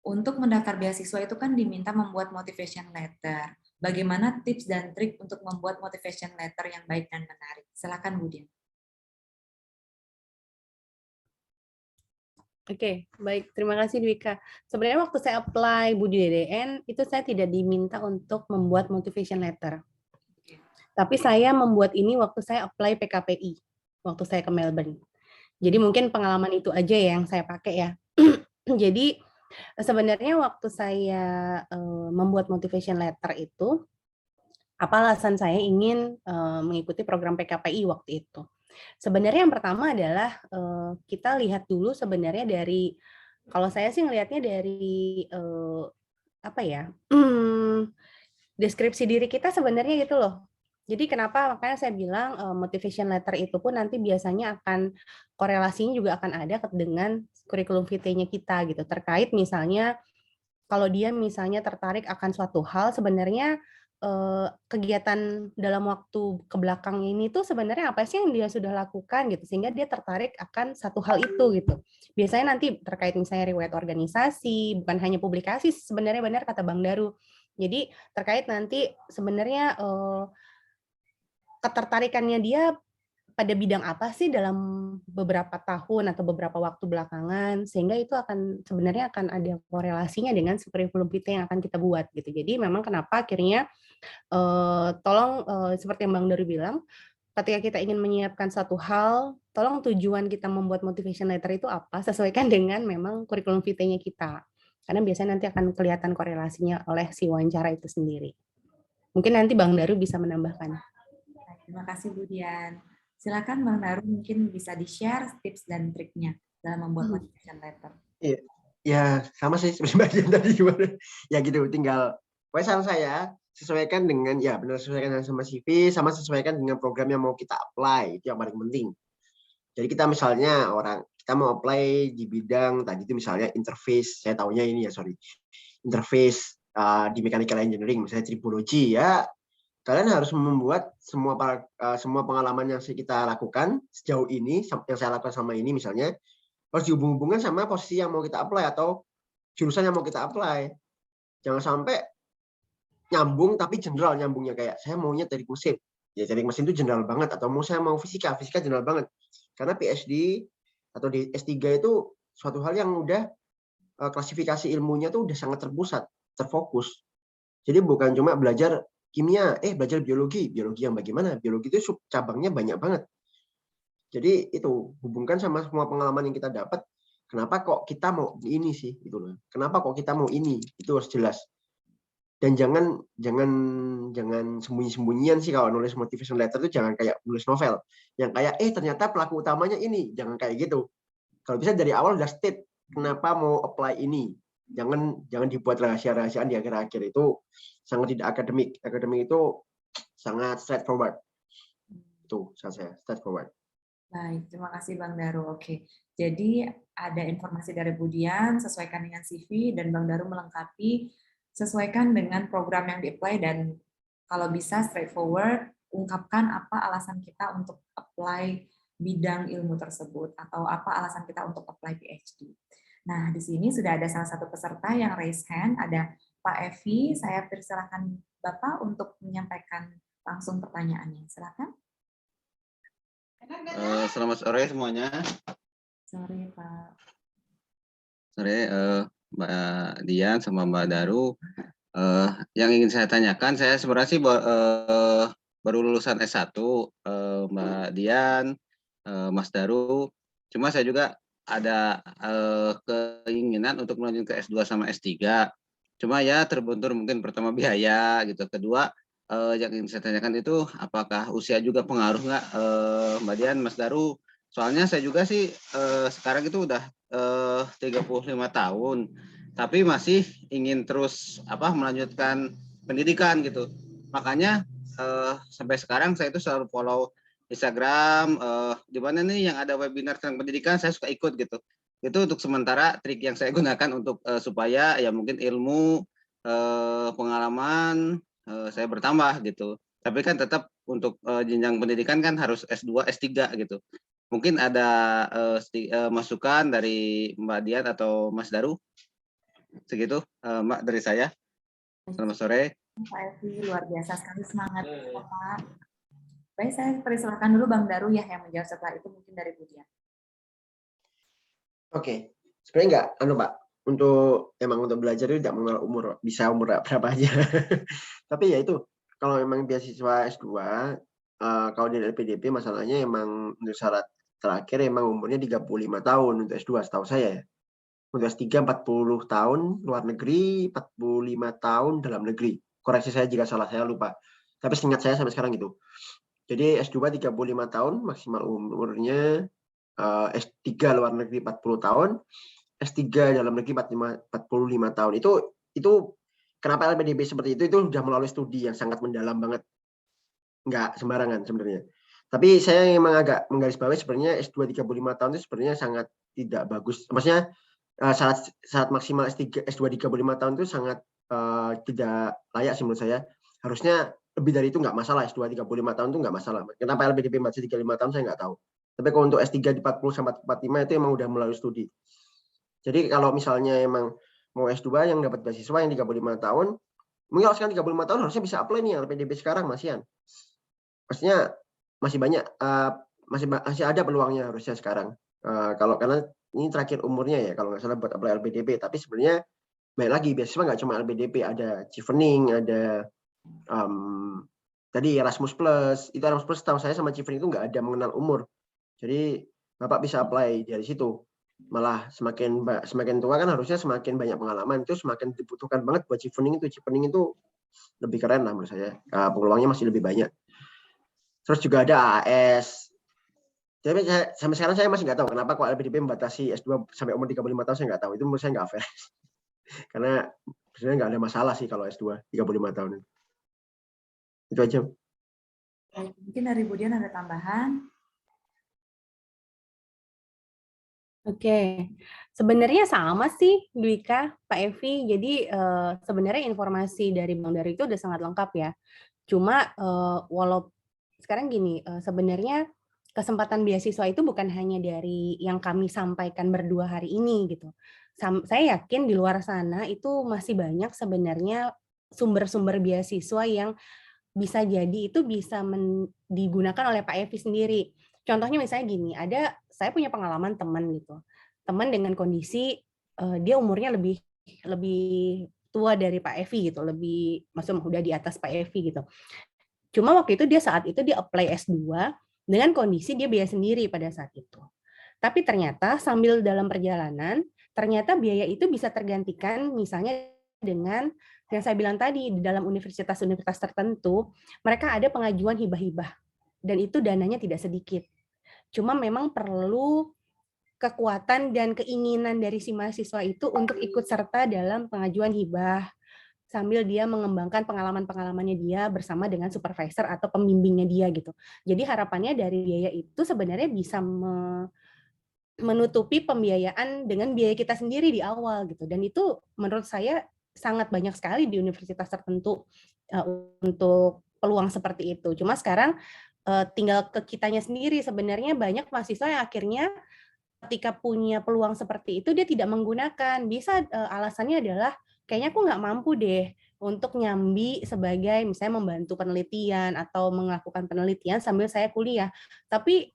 Untuk mendaftar beasiswa itu kan diminta membuat motivation letter. Bagaimana tips dan trik untuk membuat motivation letter yang baik dan menarik? Silakan Budian. Oke, baik. Terima kasih, Dwika. Sebenarnya waktu saya apply Budi DDN, itu saya tidak diminta untuk membuat motivation letter. Tapi saya membuat ini waktu saya apply PKPI, waktu saya ke Melbourne. Jadi mungkin pengalaman itu aja yang saya pakai ya. Jadi sebenarnya waktu saya membuat motivation letter itu, apa alasan saya ingin mengikuti program PKPI waktu itu. Sebenarnya yang pertama adalah kita lihat dulu sebenarnya dari, kalau saya sih ngelihatnya dari apa ya, deskripsi diri kita sebenarnya gitu loh. Jadi kenapa makanya saya bilang motivation letter itu pun nanti biasanya akan korelasinya juga akan ada dengan kurikulum vitae-nya kita gitu. Terkait misalnya kalau dia misalnya tertarik akan suatu hal, sebenarnya kegiatan dalam waktu kebelakang ini tuh sebenarnya apa sih yang dia sudah lakukan gitu, sehingga dia tertarik akan satu hal itu gitu. Biasanya nanti terkait misalnya riwayat organisasi, bukan hanya publikasi, sebenarnya benar kata Bang Daru. Jadi terkait nanti sebenarnya ketertarikannya dia pada bidang apa sih dalam beberapa tahun atau beberapa waktu belakangan, sehingga itu sebenarnya akan ada korelasinya dengan kurikulum kita yang akan kita buat gitu. Jadi memang kenapa akhirnya tolong seperti yang Bang Daru bilang, ketika kita ingin menyiapkan satu hal, tolong tujuan kita membuat motivation letter itu apa, sesuaikan dengan memang kurikulum vitae-nya kita. Karena biasanya nanti akan kelihatan korelasinya oleh si wawancara itu sendiri. Mungkin nanti Bang Daru bisa menambahkan. Terima kasih Bu Dian. Silakan Bang Daru mungkin bisa di-share tips dan triknya dalam membuat motivation letter. Iya, ya sama sih seperti bagian tadi gimana. Ya gitu, tinggal saran saya sesuaikan dengan benar sesuaikan sama CV, sama sesuaikan dengan program yang mau kita apply, itu yang paling penting. Jadi kita misalnya kita mau apply di bidang tadi itu misalnya interface, saya tahunya ini interface di mechanical engineering, misalnya tribology ya. Kalian harus membuat semua pengalaman yang kita lakukan sejauh ini, yang saya lakukan sama ini misalnya, harus dihubung-hubungkan sama posisi yang mau kita apply atau jurusan yang mau kita apply. Jangan sampai nyambung tapi general nyambungnya, kayak saya maunya teknik mesin. Ya teknik mesin itu general banget, atau saya mau fisika general banget. Karena PhD atau di S3 itu suatu hal yang udah klasifikasi ilmunya tuh udah sangat terpusat, terfokus. Jadi bukan cuma belajar kimia, belajar biologi yang bagaimana? Biologi itu sub cabangnya banyak banget. Jadi itu hubungkan sama semua pengalaman yang kita dapat. Kenapa kok kita mau ini sih? Gitu loh. Kenapa kok kita mau ini? Itu harus jelas. Dan jangan sembunyi-sembunyian sih kalau nulis motivation letter itu, jangan kayak nulis novel. Yang kayak ternyata pelaku utamanya ini, jangan kayak gitu. Kalau bisa dari awal udah state kenapa mau apply ini. Jangan dibuat rahasia-rahasiaan di akhir-akhir, itu sangat tidak akademik. Akademik itu sangat straightforward. Itu saya straightforward. Baik, terima kasih Bang Daru. Oke, jadi ada informasi dari Bu Dian, sesuaikan dengan CV, dan Bang Daru melengkapi, sesuaikan dengan program yang di-apply, dan kalau bisa straightforward, ungkapkan apa alasan kita untuk apply bidang ilmu tersebut, atau apa alasan kita untuk apply PhD. Nah, di sini sudah ada salah satu peserta yang raise hand, ada Pak Evi. Saya persilahkan Bapak untuk menyampaikan langsung pertanyaannya. Silakan. Selamat sore semuanya. Sore Pak. Sore Mbak Dian sama Mbak Daru. Yang ingin saya tanyakan, saya sebenarnya sih baru lulusan S1, Mbak Dian, Mas Daru. Cuma saya juga ada keinginan untuk melanjutkan ke S2 sama S3. Cuma ya terbentur mungkin pertama biaya gitu. Kedua, yang ingin saya tanyakan itu apakah usia juga pengaruh nggak, Mbak Dian, Mas Daru? Soalnya saya juga sih sekarang itu udah 35 tahun, tapi masih ingin terus melanjutkan pendidikan gitu. Makanya sampai sekarang saya itu selalu follow Instagram, di mana nih yang ada webinar tentang pendidikan saya suka ikut gitu. Itu untuk sementara trik yang saya gunakan untuk supaya ya mungkin ilmu, pengalaman saya bertambah gitu. Tapi kan tetap untuk jenjang pendidikan kan harus S2, S3 gitu. Mungkin ada masukan dari Mbak Dian atau Mas Daru? Segitu Mbak dari saya. Selamat sore. Pak Evi, luar biasa sekali semangat Bapak. Baik, saya persilakan dulu Bang Daru ya yang menjawab, setelah itu mungkin dari Bu Dian. Oke, sebenarnya Pak, untuk belajar itu tidak mengenal umur, bisa umur berapa aja. Tapi ya itu, kalau memang beasiswa S2, kalau di LPDP masalahnya emang untuk syarat terakhir emang umurnya 35 tahun untuk S2 setahu saya ya. Untuk S3 40 tahun luar negeri, 45 tahun dalam negeri. Koreksi saya jika salah, saya lupa. Tapi seingat saya sampai sekarang gitu. Jadi S2 35 tahun maksimal umurnya, S3 luar negeri 40 tahun, S3 dalam negeri 45 tahun. Itu kenapa LPDP seperti itu sudah melalui studi yang sangat mendalam banget. Nggak sembarangan sebenarnya. Tapi saya memang agak menggarisbawahi sebenarnya S2 35 tahun itu sebenarnya sangat tidak bagus. Maksudnya syarat maksimal S2 35 tahun itu sangat tidak layak sih menurut saya. harusnya lebih dari itu nggak masalah, S2 35 tahun itu nggak masalah. Kenapa LPDP masih 35 tahun saya nggak tahu. Tapi kalau untuk S3 di 40 sampai 45 itu emang udah melalui studi. Jadi kalau misalnya emang mau S2 yang dapat beasiswa yang 35 tahun, mungkin kalau sekarang 35 tahun harusnya bisa apply nih LPDP sekarang, Masian. Maksudnya masih banyak, masih ada peluangnya harusnya sekarang. Karena ini terakhir umurnya ya kalau nggak salah buat apply LPDP. Tapi sebenarnya baik lagi, beasiswa nggak cuma LPDP, ada Chevening, ada tadi Erasmus Plus. Itu Erasmus Plus tahu saya sama Chevening itu nggak ada mengenal umur. Jadi Bapak bisa apply dari situ. Malah semakin tua kan harusnya semakin banyak pengalaman, itu semakin dibutuhkan banget buat Chevening itu. Chevening itu lebih keren lah menurut saya. Peluangnya masih lebih banyak. Terus juga ada AS. Jadi sampai sekarang saya masih nggak tahu kenapa kok LPDP membatasi S2 sampai umur 35 tahun, saya nggak tahu. Itu menurut saya nggak fair. Karena sebenarnya nggak ada masalah sih kalau S2 35 tahun. Itu aja. Mungkin dari Budian ada tambahan? Oke, sebenarnya sama sih Dwika, Pak Evi. Jadi sebenarnya informasi dari Bang Daru itu udah sangat lengkap ya. Cuma walau sekarang gini, sebenarnya kesempatan beasiswa itu bukan hanya dari yang kami sampaikan berdua hari ini gitu. Saya yakin di luar sana itu masih banyak sebenarnya sumber-sumber beasiswa yang bisa jadi itu bisa digunakan oleh Pak Evi sendiri. Contohnya misalnya gini, saya punya pengalaman teman gitu. Teman dengan kondisi dia umurnya lebih tua dari Pak Evi gitu, maksudnya udah di atas Pak Evi gitu. Cuma waktu itu saat itu dia apply S2 dengan kondisi dia biaya sendiri pada saat itu. Tapi ternyata sambil dalam perjalanan, ternyata biaya itu bisa tergantikan misalnya dengan yang saya bilang tadi, di dalam universitas-universitas tertentu, mereka ada pengajuan hibah-hibah. Dan itu dananya tidak sedikit. Cuma memang perlu kekuatan dan keinginan dari si mahasiswa itu untuk ikut serta dalam pengajuan hibah, sambil dia mengembangkan pengalaman-pengalamannya dia bersama dengan supervisor atau pembimbingnya dia gitu. Jadi harapannya dari biaya itu sebenarnya bisa menutupi pembiayaan dengan biaya kita sendiri di awal gitu. Dan itu menurut saya sangat banyak sekali di universitas tertentu untuk peluang seperti itu. Cuma sekarang tinggal ke kitanya sendiri. Sebenarnya banyak mahasiswa yang akhirnya ketika punya peluang seperti itu dia tidak menggunakan. Bisa alasannya adalah kayaknya aku nggak mampu deh untuk nyambi sebagai misalnya membantu penelitian atau melakukan penelitian sambil saya kuliah. Tapi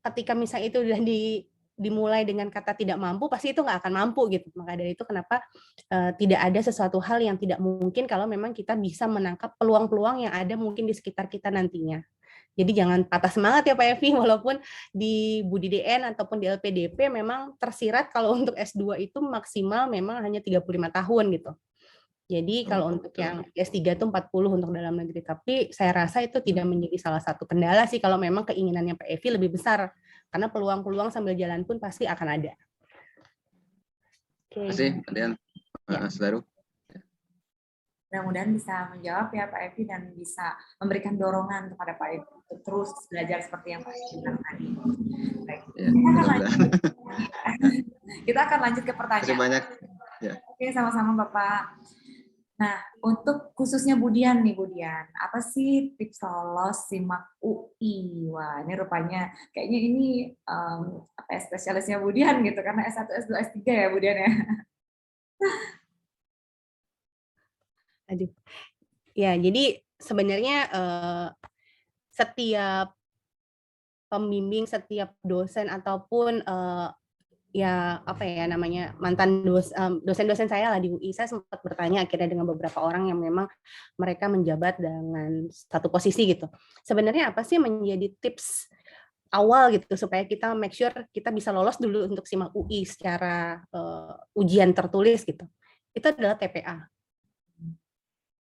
ketika misalnya itu udah dimulai dengan kata tidak mampu, pasti itu nggak akan mampu gitu. Maka dari itu kenapa tidak ada sesuatu hal yang tidak mungkin kalau memang kita bisa menangkap peluang-peluang yang ada mungkin di sekitar kita nantinya. Jadi jangan patah semangat ya Pak Evi, walaupun di Budi DN ataupun di LPDP memang tersirat kalau untuk S2 itu maksimal memang hanya 35 tahun gitu. Jadi kalau untuk yang S3 itu 40 untuk dalam negeri. Tapi saya rasa itu tidak menjadi salah satu kendala sih kalau memang keinginannya Pak Evi lebih besar. Karena peluang-peluang sambil jalan pun pasti akan ada. Terima kasih, Dian. Mas Daru. Mudah-mudahan bisa menjawab ya Pak Evi dan bisa memberikan dorongan kepada Pak Evi untuk terus belajar seperti yang Pak Evi bilang tadi. Baik. Ya, Kita akan lanjut ke pertanyaan. Terima kasih banyak. Ya. Oke, sama-sama Bapak. Nah, untuk khususnya Budian nih, Budian, apa sih tips lolos SIMAK UI? Wah, ini rupanya kayaknya ini spesialisnya Budian gitu, karena S1, S2, S3 ya Budian ya. Aduh. Ya, jadi sebenarnya setiap pembimbing, setiap dosen ataupun ya apa ya namanya mantan dosen-dosen saya lah di UI, saya sempat bertanya akhirnya dengan beberapa orang yang memang mereka menjabat dengan satu posisi gitu. Sebenarnya apa sih menjadi tips awal gitu supaya kita make sure kita bisa lolos dulu untuk SIMAK UI secara ujian tertulis gitu. Itu adalah TPA.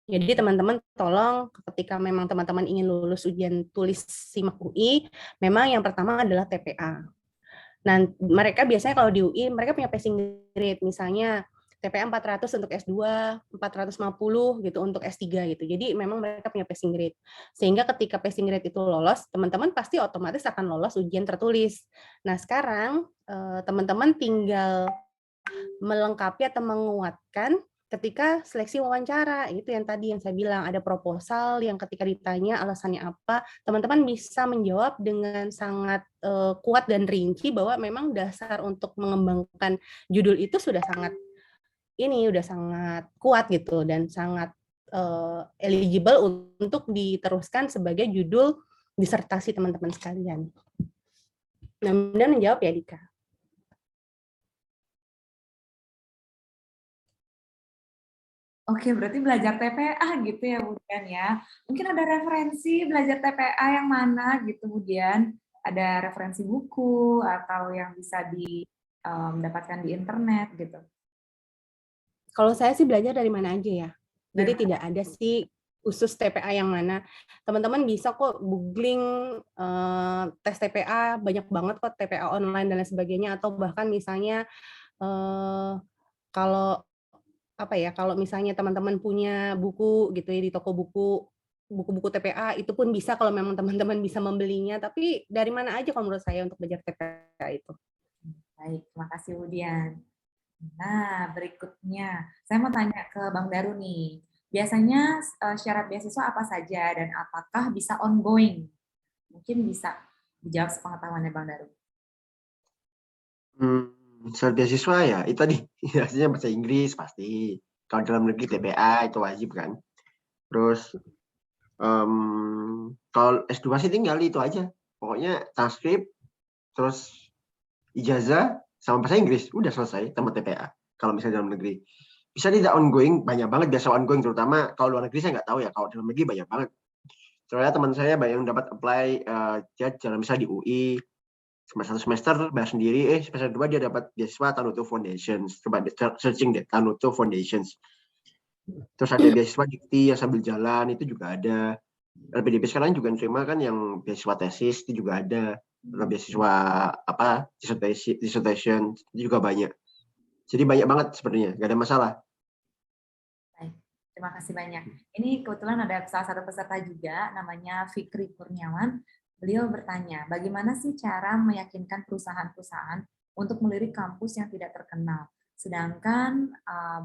Jadi teman-teman tolong ketika memang teman-teman ingin lulus ujian tulis SIMAK UI, memang yang pertama adalah TPA. Nah, mereka biasanya kalau di UI, mereka punya passing grade, misalnya TPA 400 untuk S2, 450 gitu untuk S3 gitu. Jadi memang mereka punya passing grade. Sehingga ketika passing grade itu lolos, teman-teman pasti otomatis akan lolos ujian tertulis. Nah, sekarang teman-teman tinggal melengkapi atau menguatkan ketika seleksi wawancara. Itu yang tadi yang saya bilang, ada proposal yang ketika ditanya alasannya apa, teman-teman bisa menjawab dengan sangat kuat dan rinci bahwa memang dasar untuk mengembangkan judul itu sudah sangat kuat gitu dan sangat eligible untuk diteruskan sebagai judul disertasi teman-teman sekalian. Mudah-mudahan menjawab ya, Dika. Oke, berarti belajar TPA gitu ya, Budian ya. Mungkin ada referensi belajar TPA yang mana gitu, Budian? Ada referensi buku atau yang bisa didapatkan di internet gitu? Kalau saya sih belajar dari mana aja ya. Jadi tidak ada sih khusus TPA yang mana. Teman-teman bisa kok googling tes TPA, banyak banget kok TPA online dan lain sebagainya. Atau bahkan misalnya kalau kalau misalnya teman-teman punya buku gitu ya di toko buku-buku TPA itu pun bisa kalau memang teman-teman bisa membelinya. Tapi dari mana aja kalau menurut saya untuk belajar TPA itu. Baik, terima kasih Budian. Nah, berikutnya saya mau tanya ke Bang Daru nih. Biasanya syarat beasiswa apa saja dan apakah bisa ongoing? Mungkin bisa dijawab sepengetahuannya Bang Daru. Syarat beasiswa ya itu tadi, biasanya bahasa Inggris pasti. Kalau dalam negeri TPA itu wajib kan. Terus kalau S2 sih tinggal itu aja. Pokoknya transkrip, terus ijazah, sama bahasa Inggris, udah selesai sama TPA. Kalau misalnya dalam negeri. Bisa tidak ongoing, banyak banget biasa ongoing, terutama kalau luar negeri saya nggak tahu ya, kalau dalam negeri banyak banget. Soalnya teman saya banyak yang dapat apply jalan misalnya di UI, semester bayar sendiri, semester 2 dia dapat beasiswa Tanuto Foundations. Coba searching deh, Tanuto Foundations. Terus ada beasiswa dikti yang sambil jalan, itu juga ada. LPDP sekarang juga nerima kan yang beasiswa tesis, itu juga ada. Beasiswa dissertation, itu juga banyak. Jadi banyak banget sebenarnya, nggak ada masalah. Baik, terima kasih banyak. Ini kebetulan ada salah satu peserta juga, namanya Fikri Kurniawan. Beliau bertanya, bagaimana sih cara meyakinkan perusahaan-perusahaan untuk melirik kampus yang tidak terkenal? Sedangkan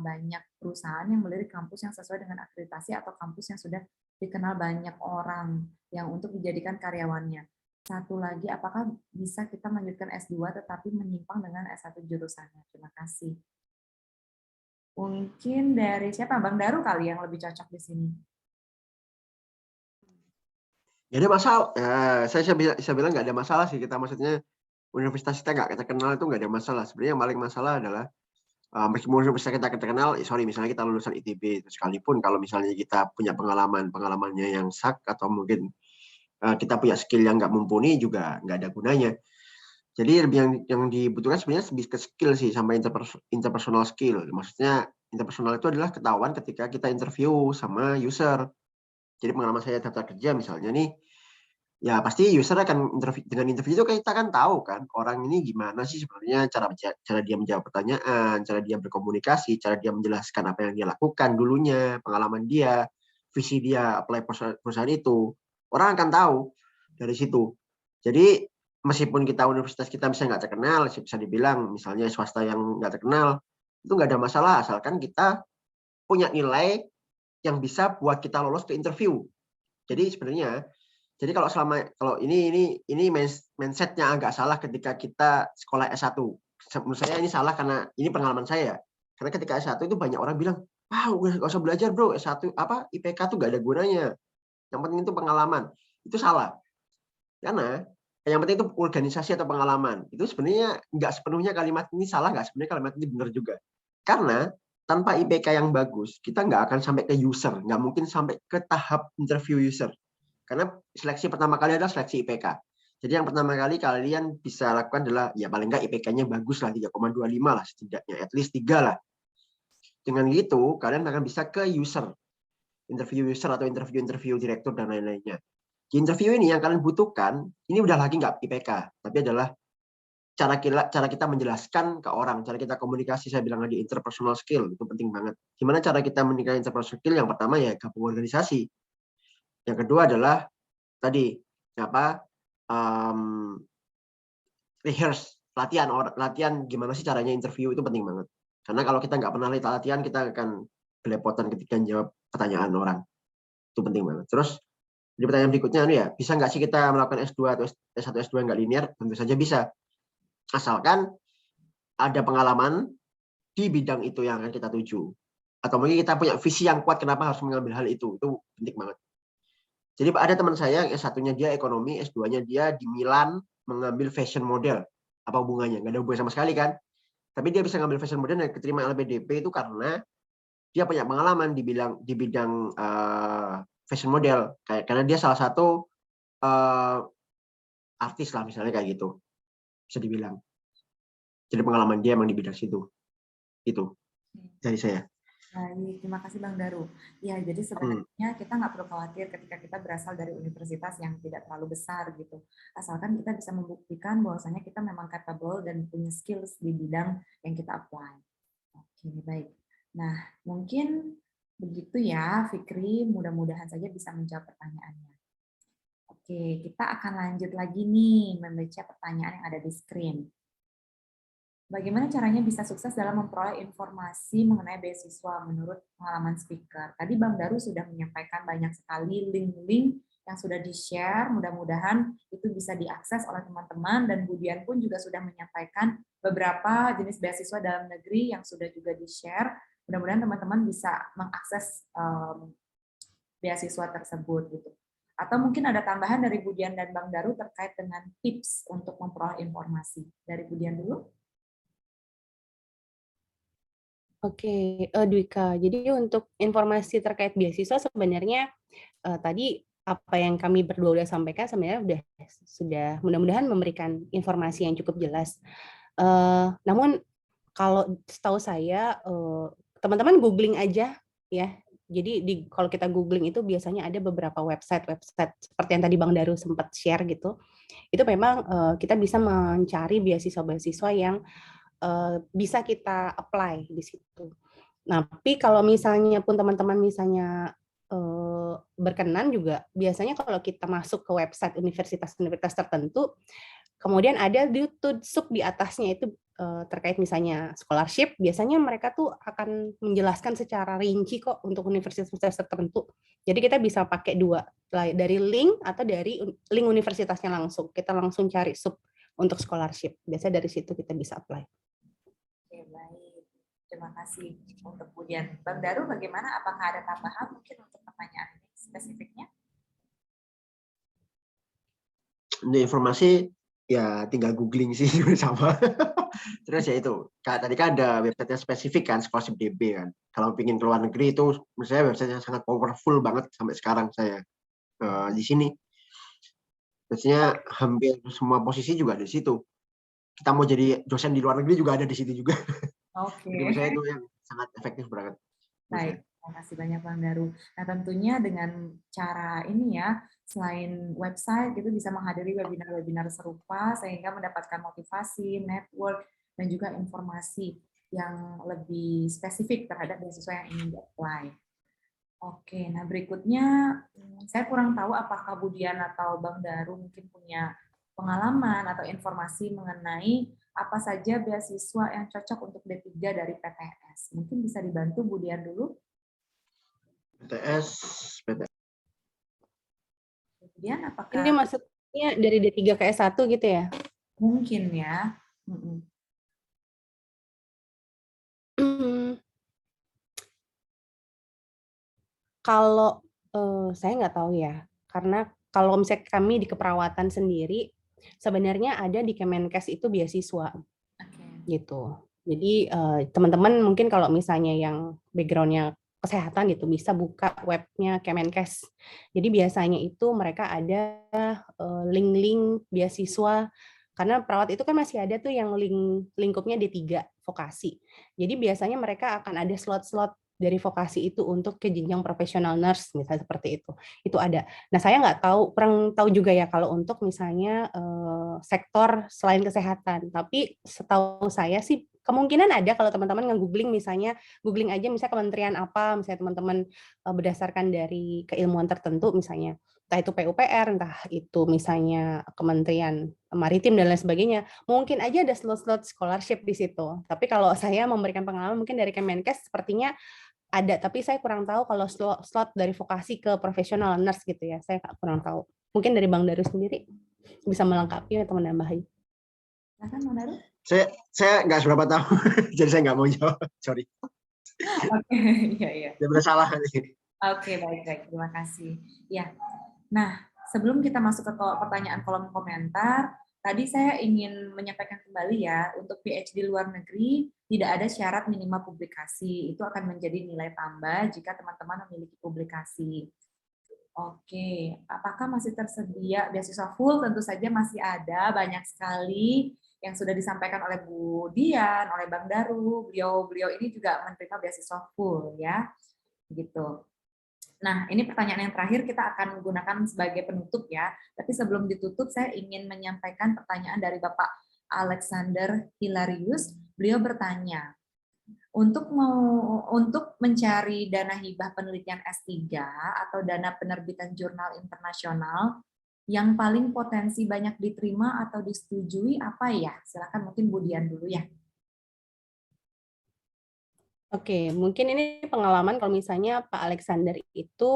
banyak perusahaan yang melirik kampus yang sesuai dengan akreditasi atau kampus yang sudah dikenal banyak orang yang untuk dijadikan karyawannya. Satu lagi, apakah bisa kita melanjutkan S2 tetapi menyimpang dengan S1 jurusannya? Terima kasih. Mungkin dari siapa? Bang Daru kali yang lebih cocok di sini. Nggak ada masalah. Saya bisa bilang nggak ada masalah sih. Kita maksudnya universitas kita nggak terkenal itu nggak ada masalah. Sebenarnya yang paling masalah adalah meskipun universitas kita terkenal, misalnya kita lulusan ITB, sekalipun kalau misalnya kita punya pengalamannya yang sak atau mungkin kita punya skill yang nggak mumpuni juga nggak ada gunanya. Jadi yang dibutuhkan sebenarnya lebih ke skill sih, sama interpersonal skill. Maksudnya interpersonal itu adalah ketahuan ketika kita interview sama user. Jadi pengalaman saya daftar kerja misalnya nih, ya pasti user akan dengan interview itu kita kan tahu kan orang ini gimana sih sebenarnya cara dia menjawab pertanyaan, cara dia berkomunikasi, cara dia menjelaskan apa yang dia lakukan dulunya, pengalaman dia, visi dia apply perusahaan itu. Orang akan tahu dari situ. Jadi meskipun universitas kita misalnya nggak terkenal, bisa dibilang misalnya swasta yang nggak terkenal, itu nggak ada masalah asalkan kita punya nilai yang bisa buat kita lolos ke interview. Jadi sebenarnya, kalau ini mindsetnya agak salah ketika kita sekolah S1. Menurut saya ini salah karena ini pengalaman saya. Karena ketika S1 itu banyak orang bilang, nggak usah belajar bro, S1 IPK tuh nggak ada gunanya. Yang penting itu pengalaman. Itu salah. Karena yang penting itu organisasi atau pengalaman. Itu sebenarnya nggak sepenuhnya kalimat ini salah, nggak sebenarnya kalimat ini benar juga. Karena tanpa IPK yang bagus, kita nggak akan sampai ke user, nggak mungkin sampai ke tahap interview user. Karena seleksi pertama kali adalah seleksi IPK. Jadi yang pertama kali kalian bisa lakukan adalah ya paling nggak IPK-nya bagus lah, 3,25 lah setidaknya, at least 3 lah. Dengan gitu, kalian akan bisa ke user, interview user atau interview direktur dan lain-lainnya. Di interview ini yang kalian butuhkan, ini udah lagi nggak IPK, tapi adalah cara kita menjelaskan ke orang, cara kita komunikasi. Saya bilang lagi interpersonal skill, itu penting banget. Gimana cara kita meningkatkan interpersonal skill? Yang pertama ya gabung organisasi. Yang kedua adalah tadi rehearse, latihan gimana sih caranya interview, itu penting banget. Karena kalau kita nggak pernah latihan, kita akan belepotan ketika jawab pertanyaan orang. Itu penting banget. Terus di pertanyaan berikutnya ya, bisa nggak sih kita melakukan S2 atau S1 S2 nggak linear? Tentu saja bisa. Asalkan ada pengalaman di bidang itu yang akan kita tuju. Atau mungkin kita punya visi yang kuat kenapa harus mengambil hal itu. Itu penting banget. Jadi ada teman saya yang S1-nya dia ekonomi, S2-nya dia di Milan mengambil fashion model. Apa hubungannya? Nggak ada hubungan sama sekali kan? Tapi dia bisa ngambil fashion model dan keterima LPDP itu karena dia punya pengalaman di bidang fashion model. Karena dia salah satu artis lah misalnya kayak gitu. Bisa dibilang. Jadi pengalaman dia emang di bidang situ. Itu dari saya. Baik, terima kasih Bang Daru. Ya, jadi sebenarnya kita nggak perlu khawatir ketika kita berasal dari universitas yang tidak terlalu besar gitu. Asalkan kita bisa membuktikan bahwasanya kita memang capable dan punya skills di bidang yang kita apply. Oke, baik. Nah, mungkin begitu ya, Fikri. Mudah-mudahan saja bisa menjawab pertanyaannya. Oke, kita akan lanjut lagi nih membaca pertanyaan yang ada di screen. Bagaimana caranya bisa sukses dalam memperoleh informasi mengenai beasiswa menurut pengalaman speaker? Tadi Bang Daru sudah menyampaikan banyak sekali link-link yang sudah di-share, mudah-mudahan itu bisa diakses oleh teman-teman, dan Budian pun juga sudah menyampaikan beberapa jenis beasiswa dalam negeri yang sudah juga di-share. Mudah-mudahan teman-teman bisa mengakses beasiswa tersebut gitu. Atau mungkin ada tambahan dari Budian dan Bang Daru terkait dengan tips untuk memperoleh informasi. Dari Budian dulu. Oke, Dwika. Jadi untuk informasi terkait beasiswa sebenarnya tadi apa yang kami berdua sudah sampaikan sebenarnya sudah mudah-mudahan memberikan informasi yang cukup jelas. Namun kalau setahu saya teman-teman googling aja ya. Jadi kalau kita googling itu biasanya ada beberapa website seperti yang tadi Bang Daru sempat share gitu. Itu memang kita bisa mencari beasiswa-beasiswa yang bisa kita apply di situ. Nah, tapi kalau misalnya pun teman-teman misalnya berkenan juga, biasanya kalau kita masuk ke website universitas-universitas tertentu, kemudian ada di sub di atasnya itu terkait misalnya scholarship, biasanya mereka tuh akan menjelaskan secara rinci kok untuk universitas tertentu. Jadi kita bisa pakai dua, dari link atau dari link universitasnya langsung. Kita langsung cari sub untuk scholarship. Biasanya dari situ kita bisa apply. Oke, baik. Terima kasih untuk Budian. Bang Daru, bagaimana? Apakah ada tambahan mungkin untuk pertanyaan ini spesifiknya? Ini informasi ya tinggal googling sih sama. Terus ya itu, tadi kan ada website spesifik kan, scholarship DB kan. Kalau ingin keluar negeri itu, misalnya website yang sangat powerful banget sampai sekarang saya di sini. Biasanya hampir semua posisi juga ada di situ. Kita mau jadi dosen di luar negeri juga ada di situ juga. Oke. Jadi misalnya itu yang sangat efektif banget. Baik, terima kasih banyak Bang Daru. Nah, tentunya dengan cara ini ya, selain website, itu bisa menghadiri webinar-webinar serupa sehingga mendapatkan motivasi, network, dan juga informasi yang lebih spesifik terhadap beasiswa yang ingin di-apply. Oke, nah berikutnya saya kurang tahu apakah Budian atau Bang Daru mungkin punya pengalaman atau informasi mengenai apa saja beasiswa yang cocok untuk D3 dari PTS. Mungkin bisa dibantu Budian dulu. PTS. Budian, apakah Ini maksudnya dari D3 ke S1 gitu ya? mungkin ya? Kalau saya nggak tahu ya, karena kalau misalnya kami di keperawatan sendiri, sebenarnya ada di Kemenkes itu beasiswa, gitu. Jadi teman-teman mungkin kalau misalnya yang background-nya kesehatan gitu bisa buka webnya Kemenkes. Jadi biasanya itu mereka ada link-link beasiswa, karena perawat itu kan masih ada tuh yang lingkupnya D3 vokasi. Jadi biasanya mereka akan ada slot-slot dari vokasi itu untuk ke jenjang profesional nurse misalnya seperti itu. Itu ada. Nah, saya nggak kurang tahu juga ya kalau untuk misalnya sektor selain kesehatan. Tapi setahu saya sih kemungkinan ada kalau teman-teman nge-googling misalnya googling aja misalnya kementerian apa, misalnya teman-teman berdasarkan dari keilmuan tertentu misalnya. Entah itu PUPR, entah itu misalnya Kementerian Maritim dan lain sebagainya, mungkin aja ada slot-slot scholarship di situ. Tapi kalau saya memberikan pengalaman mungkin dari Kemenkes sepertinya ada, tapi saya kurang tahu kalau slot dari vokasi ke profesional nurse gitu ya, saya kurang tahu. Mungkin dari Bang Daru sendiri bisa melengkapi atau menambahi. Silakan Bang Daru. Saya nggak seberapa tahu, jadi saya nggak mau jawab. Sorry. Oke, iya. Dia benar salah. Oke, baik. Terima kasih. Ya. Nah, sebelum kita masuk ke pertanyaan kolom komentar, tadi saya ingin menyampaikan kembali ya, untuk PhD luar negeri tidak ada syarat minimal publikasi. Itu akan menjadi nilai tambah jika teman-teman memiliki publikasi. Oke, apakah masih tersedia beasiswa full? Tentu saja masih ada, banyak sekali yang sudah disampaikan oleh Bu Dian, oleh Bang Daru. Beliau ini juga menerima beasiswa full ya, gitu. Nah, ini pertanyaan yang terakhir kita akan menggunakan sebagai penutup ya. Tapi sebelum ditutup, saya ingin menyampaikan pertanyaan dari Bapak Alexander Hilarius. Beliau bertanya, untuk mencari dana hibah penelitian S3 atau dana penerbitan jurnal internasional yang paling potensi banyak diterima atau disetujui apa ya? Silakan mungkin Bu Dian dulu ya. Oke, mungkin ini pengalaman kalau misalnya Pak Alexander itu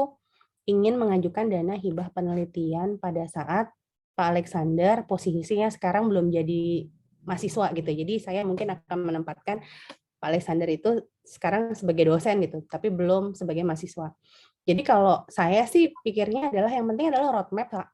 ingin mengajukan dana hibah penelitian pada saat Pak Alexander posisinya sekarang belum jadi mahasiswa gitu. Jadi saya mungkin akan menempatkan Pak Alexander itu sekarang sebagai dosen gitu, tapi belum sebagai mahasiswa. Jadi kalau saya sih pikirnya adalah yang penting adalah roadmap, Pak.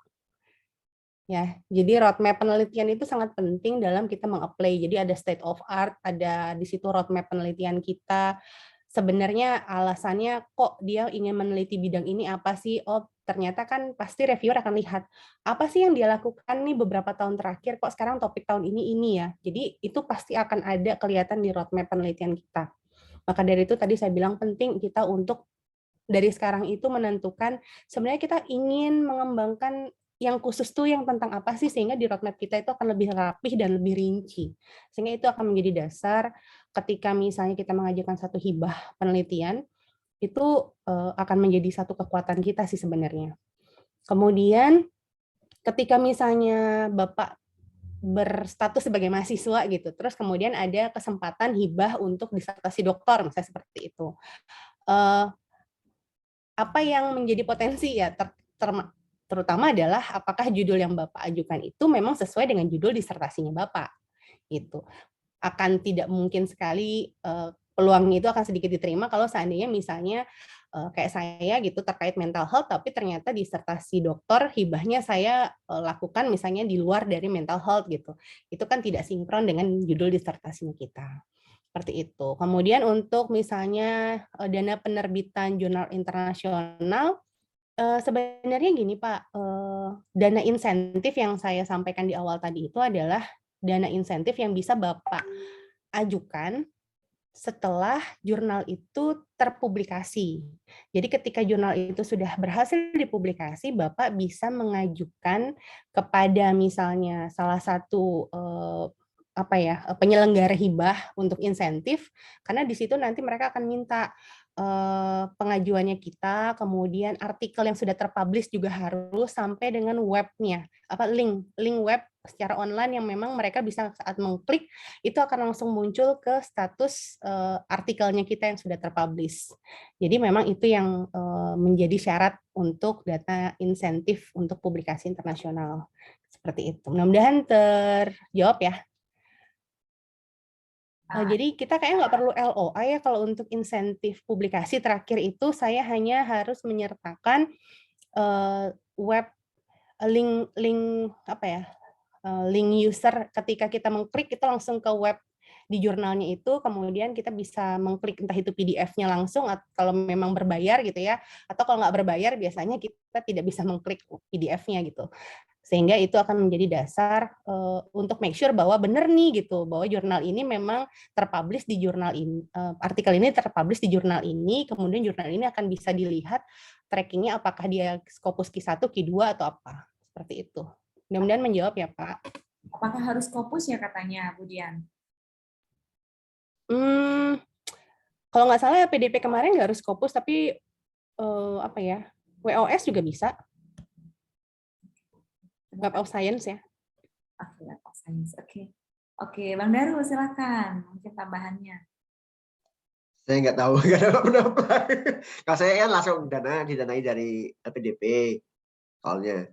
Ya, jadi roadmap penelitian itu sangat penting dalam kita meng-apply. Jadi ada state of art, ada di situ roadmap penelitian kita. Sebenarnya alasannya kok dia ingin meneliti bidang ini apa sih? Oh, ternyata kan pasti reviewer akan lihat apa sih yang dia lakukan nih beberapa tahun terakhir, kok sekarang topik tahun ini ya. Jadi itu pasti akan ada kelihatan di roadmap penelitian kita. Maka dari itu tadi saya bilang penting kita untuk dari sekarang itu menentukan sebenarnya kita ingin mengembangkan yang khusus tuh yang tentang apa sih, sehingga di roadmap kita itu akan lebih rapih dan lebih rinci. Sehingga itu akan menjadi dasar ketika misalnya kita mengajukan satu hibah penelitian, itu akan menjadi satu kekuatan kita sih sebenarnya. Kemudian ketika misalnya Bapak berstatus sebagai mahasiswa gitu, terus kemudian ada kesempatan hibah untuk disertasi doktor, misalnya seperti itu. Apa yang menjadi potensi ya, terutama adalah apakah judul yang Bapak ajukan itu memang sesuai dengan judul disertasinya Bapak. Gitu. Akan tidak mungkin sekali peluangnya itu akan sedikit diterima kalau seandainya misalnya kayak saya gitu terkait mental health, tapi ternyata disertasi dokter hibahnya saya lakukan misalnya di luar dari mental health gitu. Itu kan tidak sinkron dengan judul disertasinya kita. Seperti itu. Kemudian untuk misalnya dana penerbitan jurnal internasional, sebenarnya gini Pak, dana insentif yang saya sampaikan di awal tadi itu adalah dana insentif yang bisa Bapak ajukan setelah jurnal itu terpublikasi. Jadi ketika jurnal itu sudah berhasil dipublikasi, Bapak bisa mengajukan kepada misalnya salah satu penyelenggara hibah untuk insentif, karena di situ nanti mereka akan minta pengajuannya kita, kemudian artikel yang sudah terpublish juga harus sampai dengan webnya, link web secara online yang memang mereka bisa saat mengklik itu akan langsung muncul ke status artikelnya kita yang sudah terpublish. Jadi memang itu yang menjadi syarat untuk data insentif untuk publikasi internasional. Seperti itu. Mudah-mudahan terjawab ya. Jadi kita kayaknya nggak perlu LOA ya kalau untuk insentif publikasi. Terakhir itu saya hanya harus menyertakan web link user ketika kita mengklik itu langsung ke web di jurnalnya itu, kemudian kita bisa mengklik entah itu PDF-nya langsung atau kalau memang berbayar gitu ya, atau kalau nggak berbayar biasanya kita tidak bisa mengklik PDF-nya gitu. Sehingga itu akan menjadi dasar untuk make sure bahwa benar nih gitu, bahwa jurnal ini memang terpublish di jurnal ini, artikel ini terpublish di jurnal ini, kemudian jurnal ini akan bisa dilihat trackingnya apakah dia Scopus Q1, Q2 atau apa, seperti itu. Mudah-mudahan menjawab ya Pak. Apakah harus Scopus ya katanya Bu Dian? Kalau nggak salah ya PDP kemarin nggak harus Scopus, tapi WOS juga bisa. Web of Science ya. Oke, Web of Science. Oke, Bang Daru silakan mungkin tambahannya. Saya nggak tahu, nggak pernah apply. Kalau saya kan langsung didanai dari LPDP soalnya.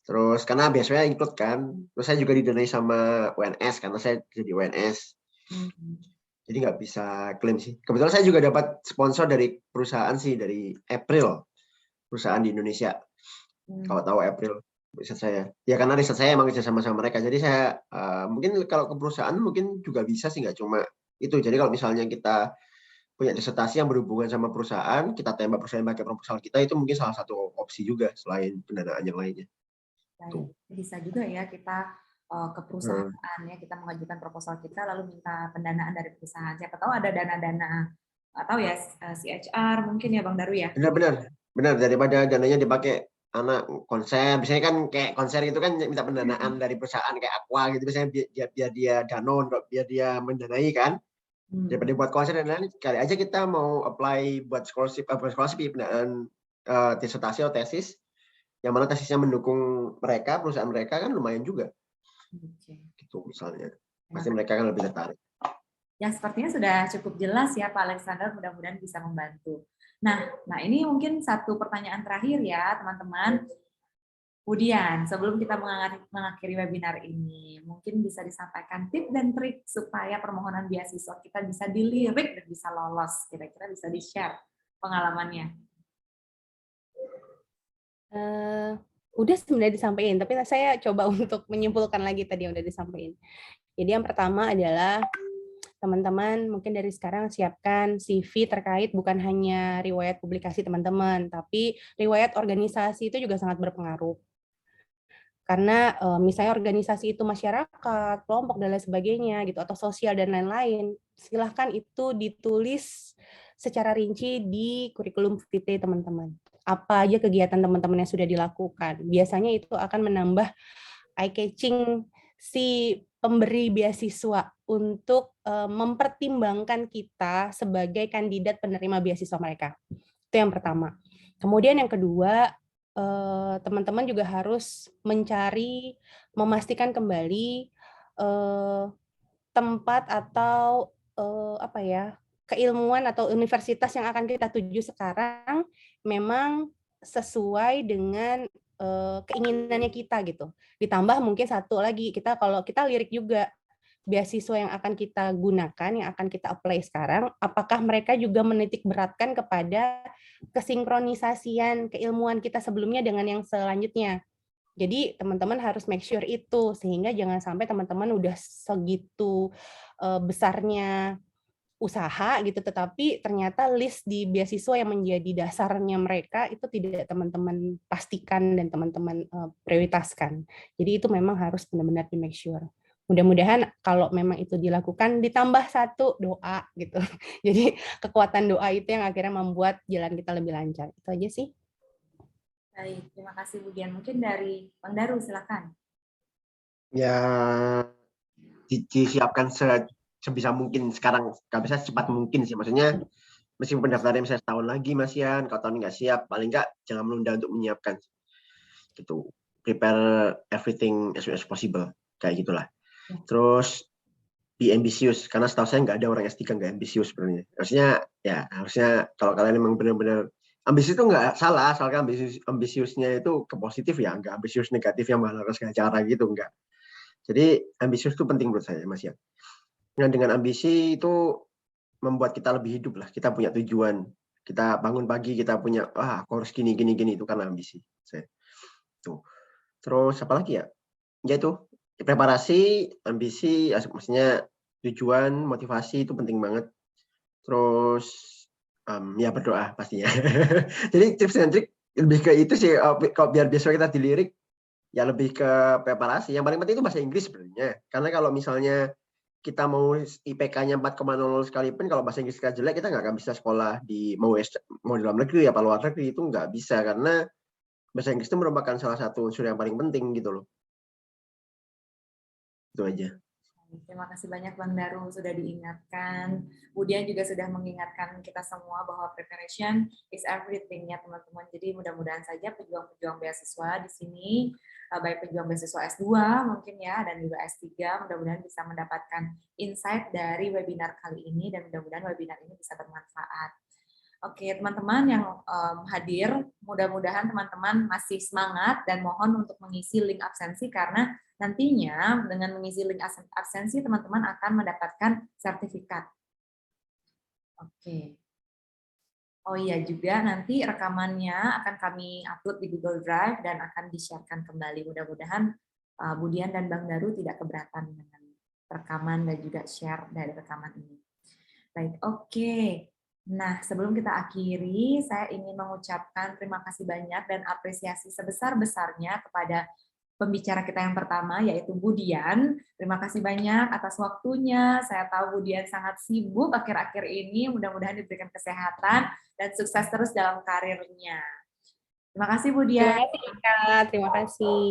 Terus karena biasanya include kan, terus saya juga didanai sama UNS karena saya jadi UNS. Jadi nggak bisa klaim sih. Kebetulan saya juga dapat sponsor dari perusahaan sih, dari April, perusahaan di Indonesia. Kalau tahu April, riset saya. Ya karena riset saya emang kerja sama mereka. Jadi saya mungkin kalau ke perusahaan mungkin juga bisa sih, nggak cuma itu. Jadi kalau misalnya kita punya disertasi yang berhubungan sama perusahaan, kita tembak perusahaan pakai proposal kita, itu mungkin salah satu opsi juga selain pendanaan yang lainnya. Baik. Bisa juga ya kita ke perusahaan ya, kita mengajukan proposal kita lalu minta pendanaan dari perusahaan. Siapa tahu ada dana-dana atau ya CHR mungkin ya Bang Daru ya. Benar, daripada dananya dipakai anak konser, biasanya kan kayak konser itu kan minta pendanaan dari perusahaan kayak Aqua gitu, biasanya biar dia Danone, biar dia mendanai kan. Daripada buat konser dan lain-lain, kali aja kita mau apply buat scholarship pendanaan disertasi atau tesis, yang mana tesisnya mendukung mereka, perusahaan mereka kan lumayan juga. Gitu misalnya. Pasti mereka kan lebih tertarik. Ya, sepertinya sudah cukup jelas ya Pak Alexander, mudah-mudahan bisa membantu. Nah, ini mungkin satu pertanyaan terakhir ya teman-teman. Kemudian, sebelum kita mengakhiri webinar ini, mungkin bisa disampaikan tips dan trik supaya permohonan beasiswa kita bisa dilirik dan bisa lolos. Kira-kira bisa di-share pengalamannya. Udah sebenarnya disampaikan, tapi saya coba untuk menyimpulkan lagi tadi yang udah disampaikan. Jadi yang pertama adalah teman-teman mungkin dari sekarang siapkan CV terkait bukan hanya riwayat publikasi teman-teman, tapi riwayat organisasi itu juga sangat berpengaruh. Karena misalnya organisasi itu masyarakat, kelompok dan lain sebagainya gitu, atau sosial dan lain-lain, silahkan itu ditulis secara rinci di kurikulum vitae teman-teman. Apa aja kegiatan teman-teman yang sudah dilakukan. Biasanya itu akan menambah eye-catching si pemberi beasiswa untuk mempertimbangkan kita sebagai kandidat penerima beasiswa mereka. Itu yang pertama. Kemudian yang kedua, teman-teman juga harus memastikan kembali tempat atau keilmuan atau universitas yang akan kita tuju sekarang memang sesuai dengan keinginannya kita gitu. Ditambah mungkin satu lagi, kalau kita lirik juga beasiswa yang akan kita gunakan, yang akan kita apply sekarang, apakah mereka juga menitik beratkan kepada kesinkronisasian keilmuan kita sebelumnya dengan yang selanjutnya. Jadi teman-teman harus make sure itu, sehingga jangan sampai teman-teman udah segitu besarnya usaha gitu, tetapi ternyata list di beasiswa yang menjadi dasarnya mereka itu tidak teman-teman pastikan dan teman-teman prioritaskan. Jadi itu memang harus benar-benar di make sure. Mudah-mudahan kalau memang itu dilakukan, ditambah satu doa gitu. Jadi kekuatan doa itu yang akhirnya membuat jalan kita lebih lancar. Itu aja sih. Baik, terima kasih Bu Dian. Mungkin dari Bang Daru, silakan. Ya, disiapkan sebisa mungkin sekarang, nggak bisa secepat mungkin sih. Maksudnya, meskipun pendaftarannya misalnya setahun lagi, Mas Yan, kalau tahun nggak siap, paling nggak jangan menunda untuk menyiapkan. Gitu. Prepare everything as soon as possible. Kayak gitulah. Terus, be ambisius. Karena setahu saya nggak ada orang S3 nggak ambisius sebenarnya. Harusnya kalau kalian memang benar-benar ambisius itu nggak salah, asalkan ambisiusnya itu ke positif ya, nggak ambisius negatif yang malah harus cara gitu, nggak. Jadi ambisius itu penting menurut saya, Mas Yan. Nah, dengan ambisi itu membuat kita lebih hidup lah, kita punya tujuan, kita bangun pagi, kita punya, aku harus gini, itu karena ambisi. Tuh. Terus apa lagi ya? Ya itu, preparasi, ambisi, maksudnya tujuan, motivasi itu penting banget. Terus ya berdoa pastinya. Jadi tips dan trik lebih ke itu sih, kalau biar besok kita dilirik, ya lebih ke preparasi. Yang paling penting itu bahasa Inggris sebenarnya. Karena kalau misalnya kita mau IPK-nya 4,00 sekalipun, kalau bahasa Inggris kita jelek, kita nggak akan bisa sekolah mau di dalam negeri apa luar negeri, itu nggak bisa. Karena bahasa Inggris itu merupakan salah satu unsur yang paling penting gitu loh. Itu aja. Terima kasih banyak Bang Daru sudah diingatkan. Kemudian juga sudah mengingatkan kita semua bahwa preparation is everything ya teman-teman. Jadi mudah-mudahan saja pejuang-pejuang beasiswa di sini, baik pejuang beasiswa S2 mungkin ya, dan juga S3, mudah-mudahan bisa mendapatkan insight dari webinar kali ini, dan mudah-mudahan webinar ini bisa bermanfaat. Oke, teman-teman yang hadir, mudah-mudahan teman-teman masih semangat dan mohon untuk mengisi link absensi karena nantinya dengan mengisi link absensi teman-teman akan mendapatkan sertifikat. Oke. Oh iya juga nanti rekamannya akan kami upload di Google Drive dan akan di-share-kan kembali. Mudah-mudahan Budian dan Bang Daru tidak keberatan dengan rekaman dan juga share dari rekaman ini. Baik, oke. Nah, sebelum kita akhiri, saya ingin mengucapkan terima kasih banyak dan apresiasi sebesar-besarnya kepada pembicara kita yang pertama, yaitu Budian. Terima kasih banyak atas waktunya. Saya tahu Budian sangat sibuk akhir-akhir ini. Mudah-mudahan diberikan kesehatan dan sukses terus dalam karirnya. Terima kasih, Budian. Terima kasih, Kak. Terima kasih.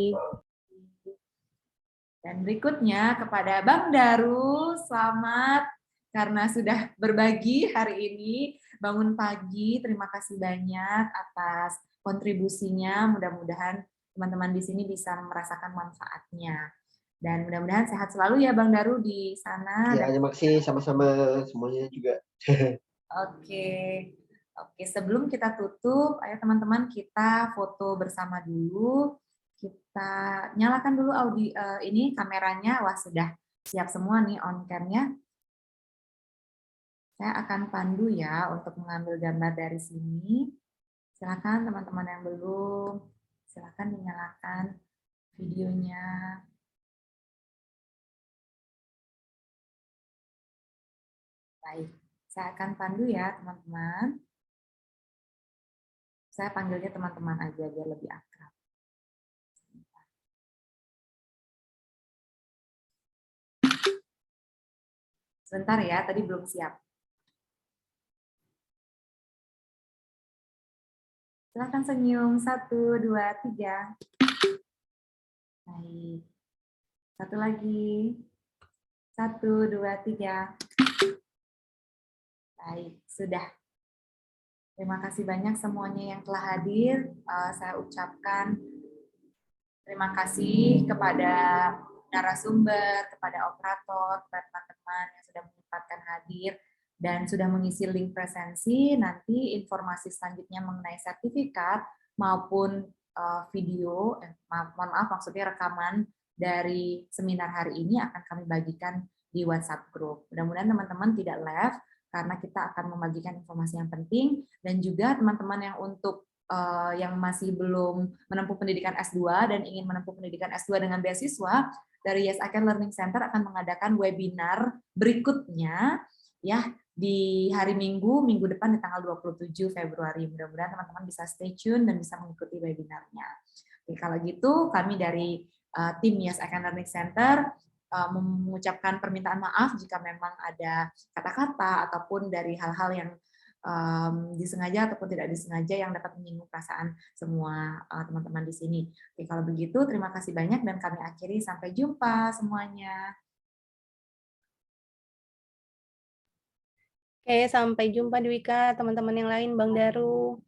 Dan berikutnya kepada Bang Daru, selamat karena sudah berbagi hari ini, bangun pagi. Terima kasih banyak atas kontribusinya. Mudah-mudahan teman-teman di sini bisa merasakan manfaatnya. Dan mudah-mudahan sehat selalu ya Bang Daru di sana. Ya, terima kasih sama-sama semuanya juga. Oke. Oke, sebelum kita tutup, ayo teman-teman kita foto bersama dulu. Kita nyalakan dulu ini kameranya. Wah, sudah siap semua nih on cam-nya. Saya akan pandu ya untuk mengambil gambar dari sini. Silakan teman-teman yang belum, silakan dinyalakan videonya. Baik, saya akan pandu ya teman-teman. Saya panggilnya teman-teman aja biar lebih akrab. Sebentar ya, tadi belum siap. Silakan senyum. 1, 2, 3. Baik. Satu lagi. 1, 2, 3. Baik, sudah. Terima kasih banyak semuanya yang telah hadir. Saya ucapkan terima kasih kepada narasumber, kepada operator, kepada teman-teman yang sudah menyempatkan hadir dan sudah mengisi link presensi. Nanti informasi selanjutnya mengenai sertifikat maupun video, mohon maaf maksudnya rekaman dari seminar hari ini akan kami bagikan di WhatsApp group. Mudah-mudahan teman-teman tidak left karena kita akan membagikan informasi yang penting, dan juga teman-teman yang untuk yang masih belum menempuh pendidikan S2 dan ingin menempuh pendidikan S2 dengan beasiswa, dari Yes I Can Learning Center akan mengadakan webinar berikutnya ya di hari Minggu depan di tanggal 27 Februari. Mudah-mudahan teman-teman bisa stay tune dan bisa mengikuti webinarnya. Oke, kalau gitu kami dari tim Yes I Can Learning Center mengucapkan permintaan maaf jika memang ada kata-kata ataupun dari hal-hal yang disengaja ataupun tidak disengaja yang dapat menyinggung perasaan semua teman-teman di sini. Oke, kalau begitu terima kasih banyak dan kami akhiri. Sampai jumpa semuanya. Oke, sampai jumpa Dwika, teman-teman yang lain, Bang Daru.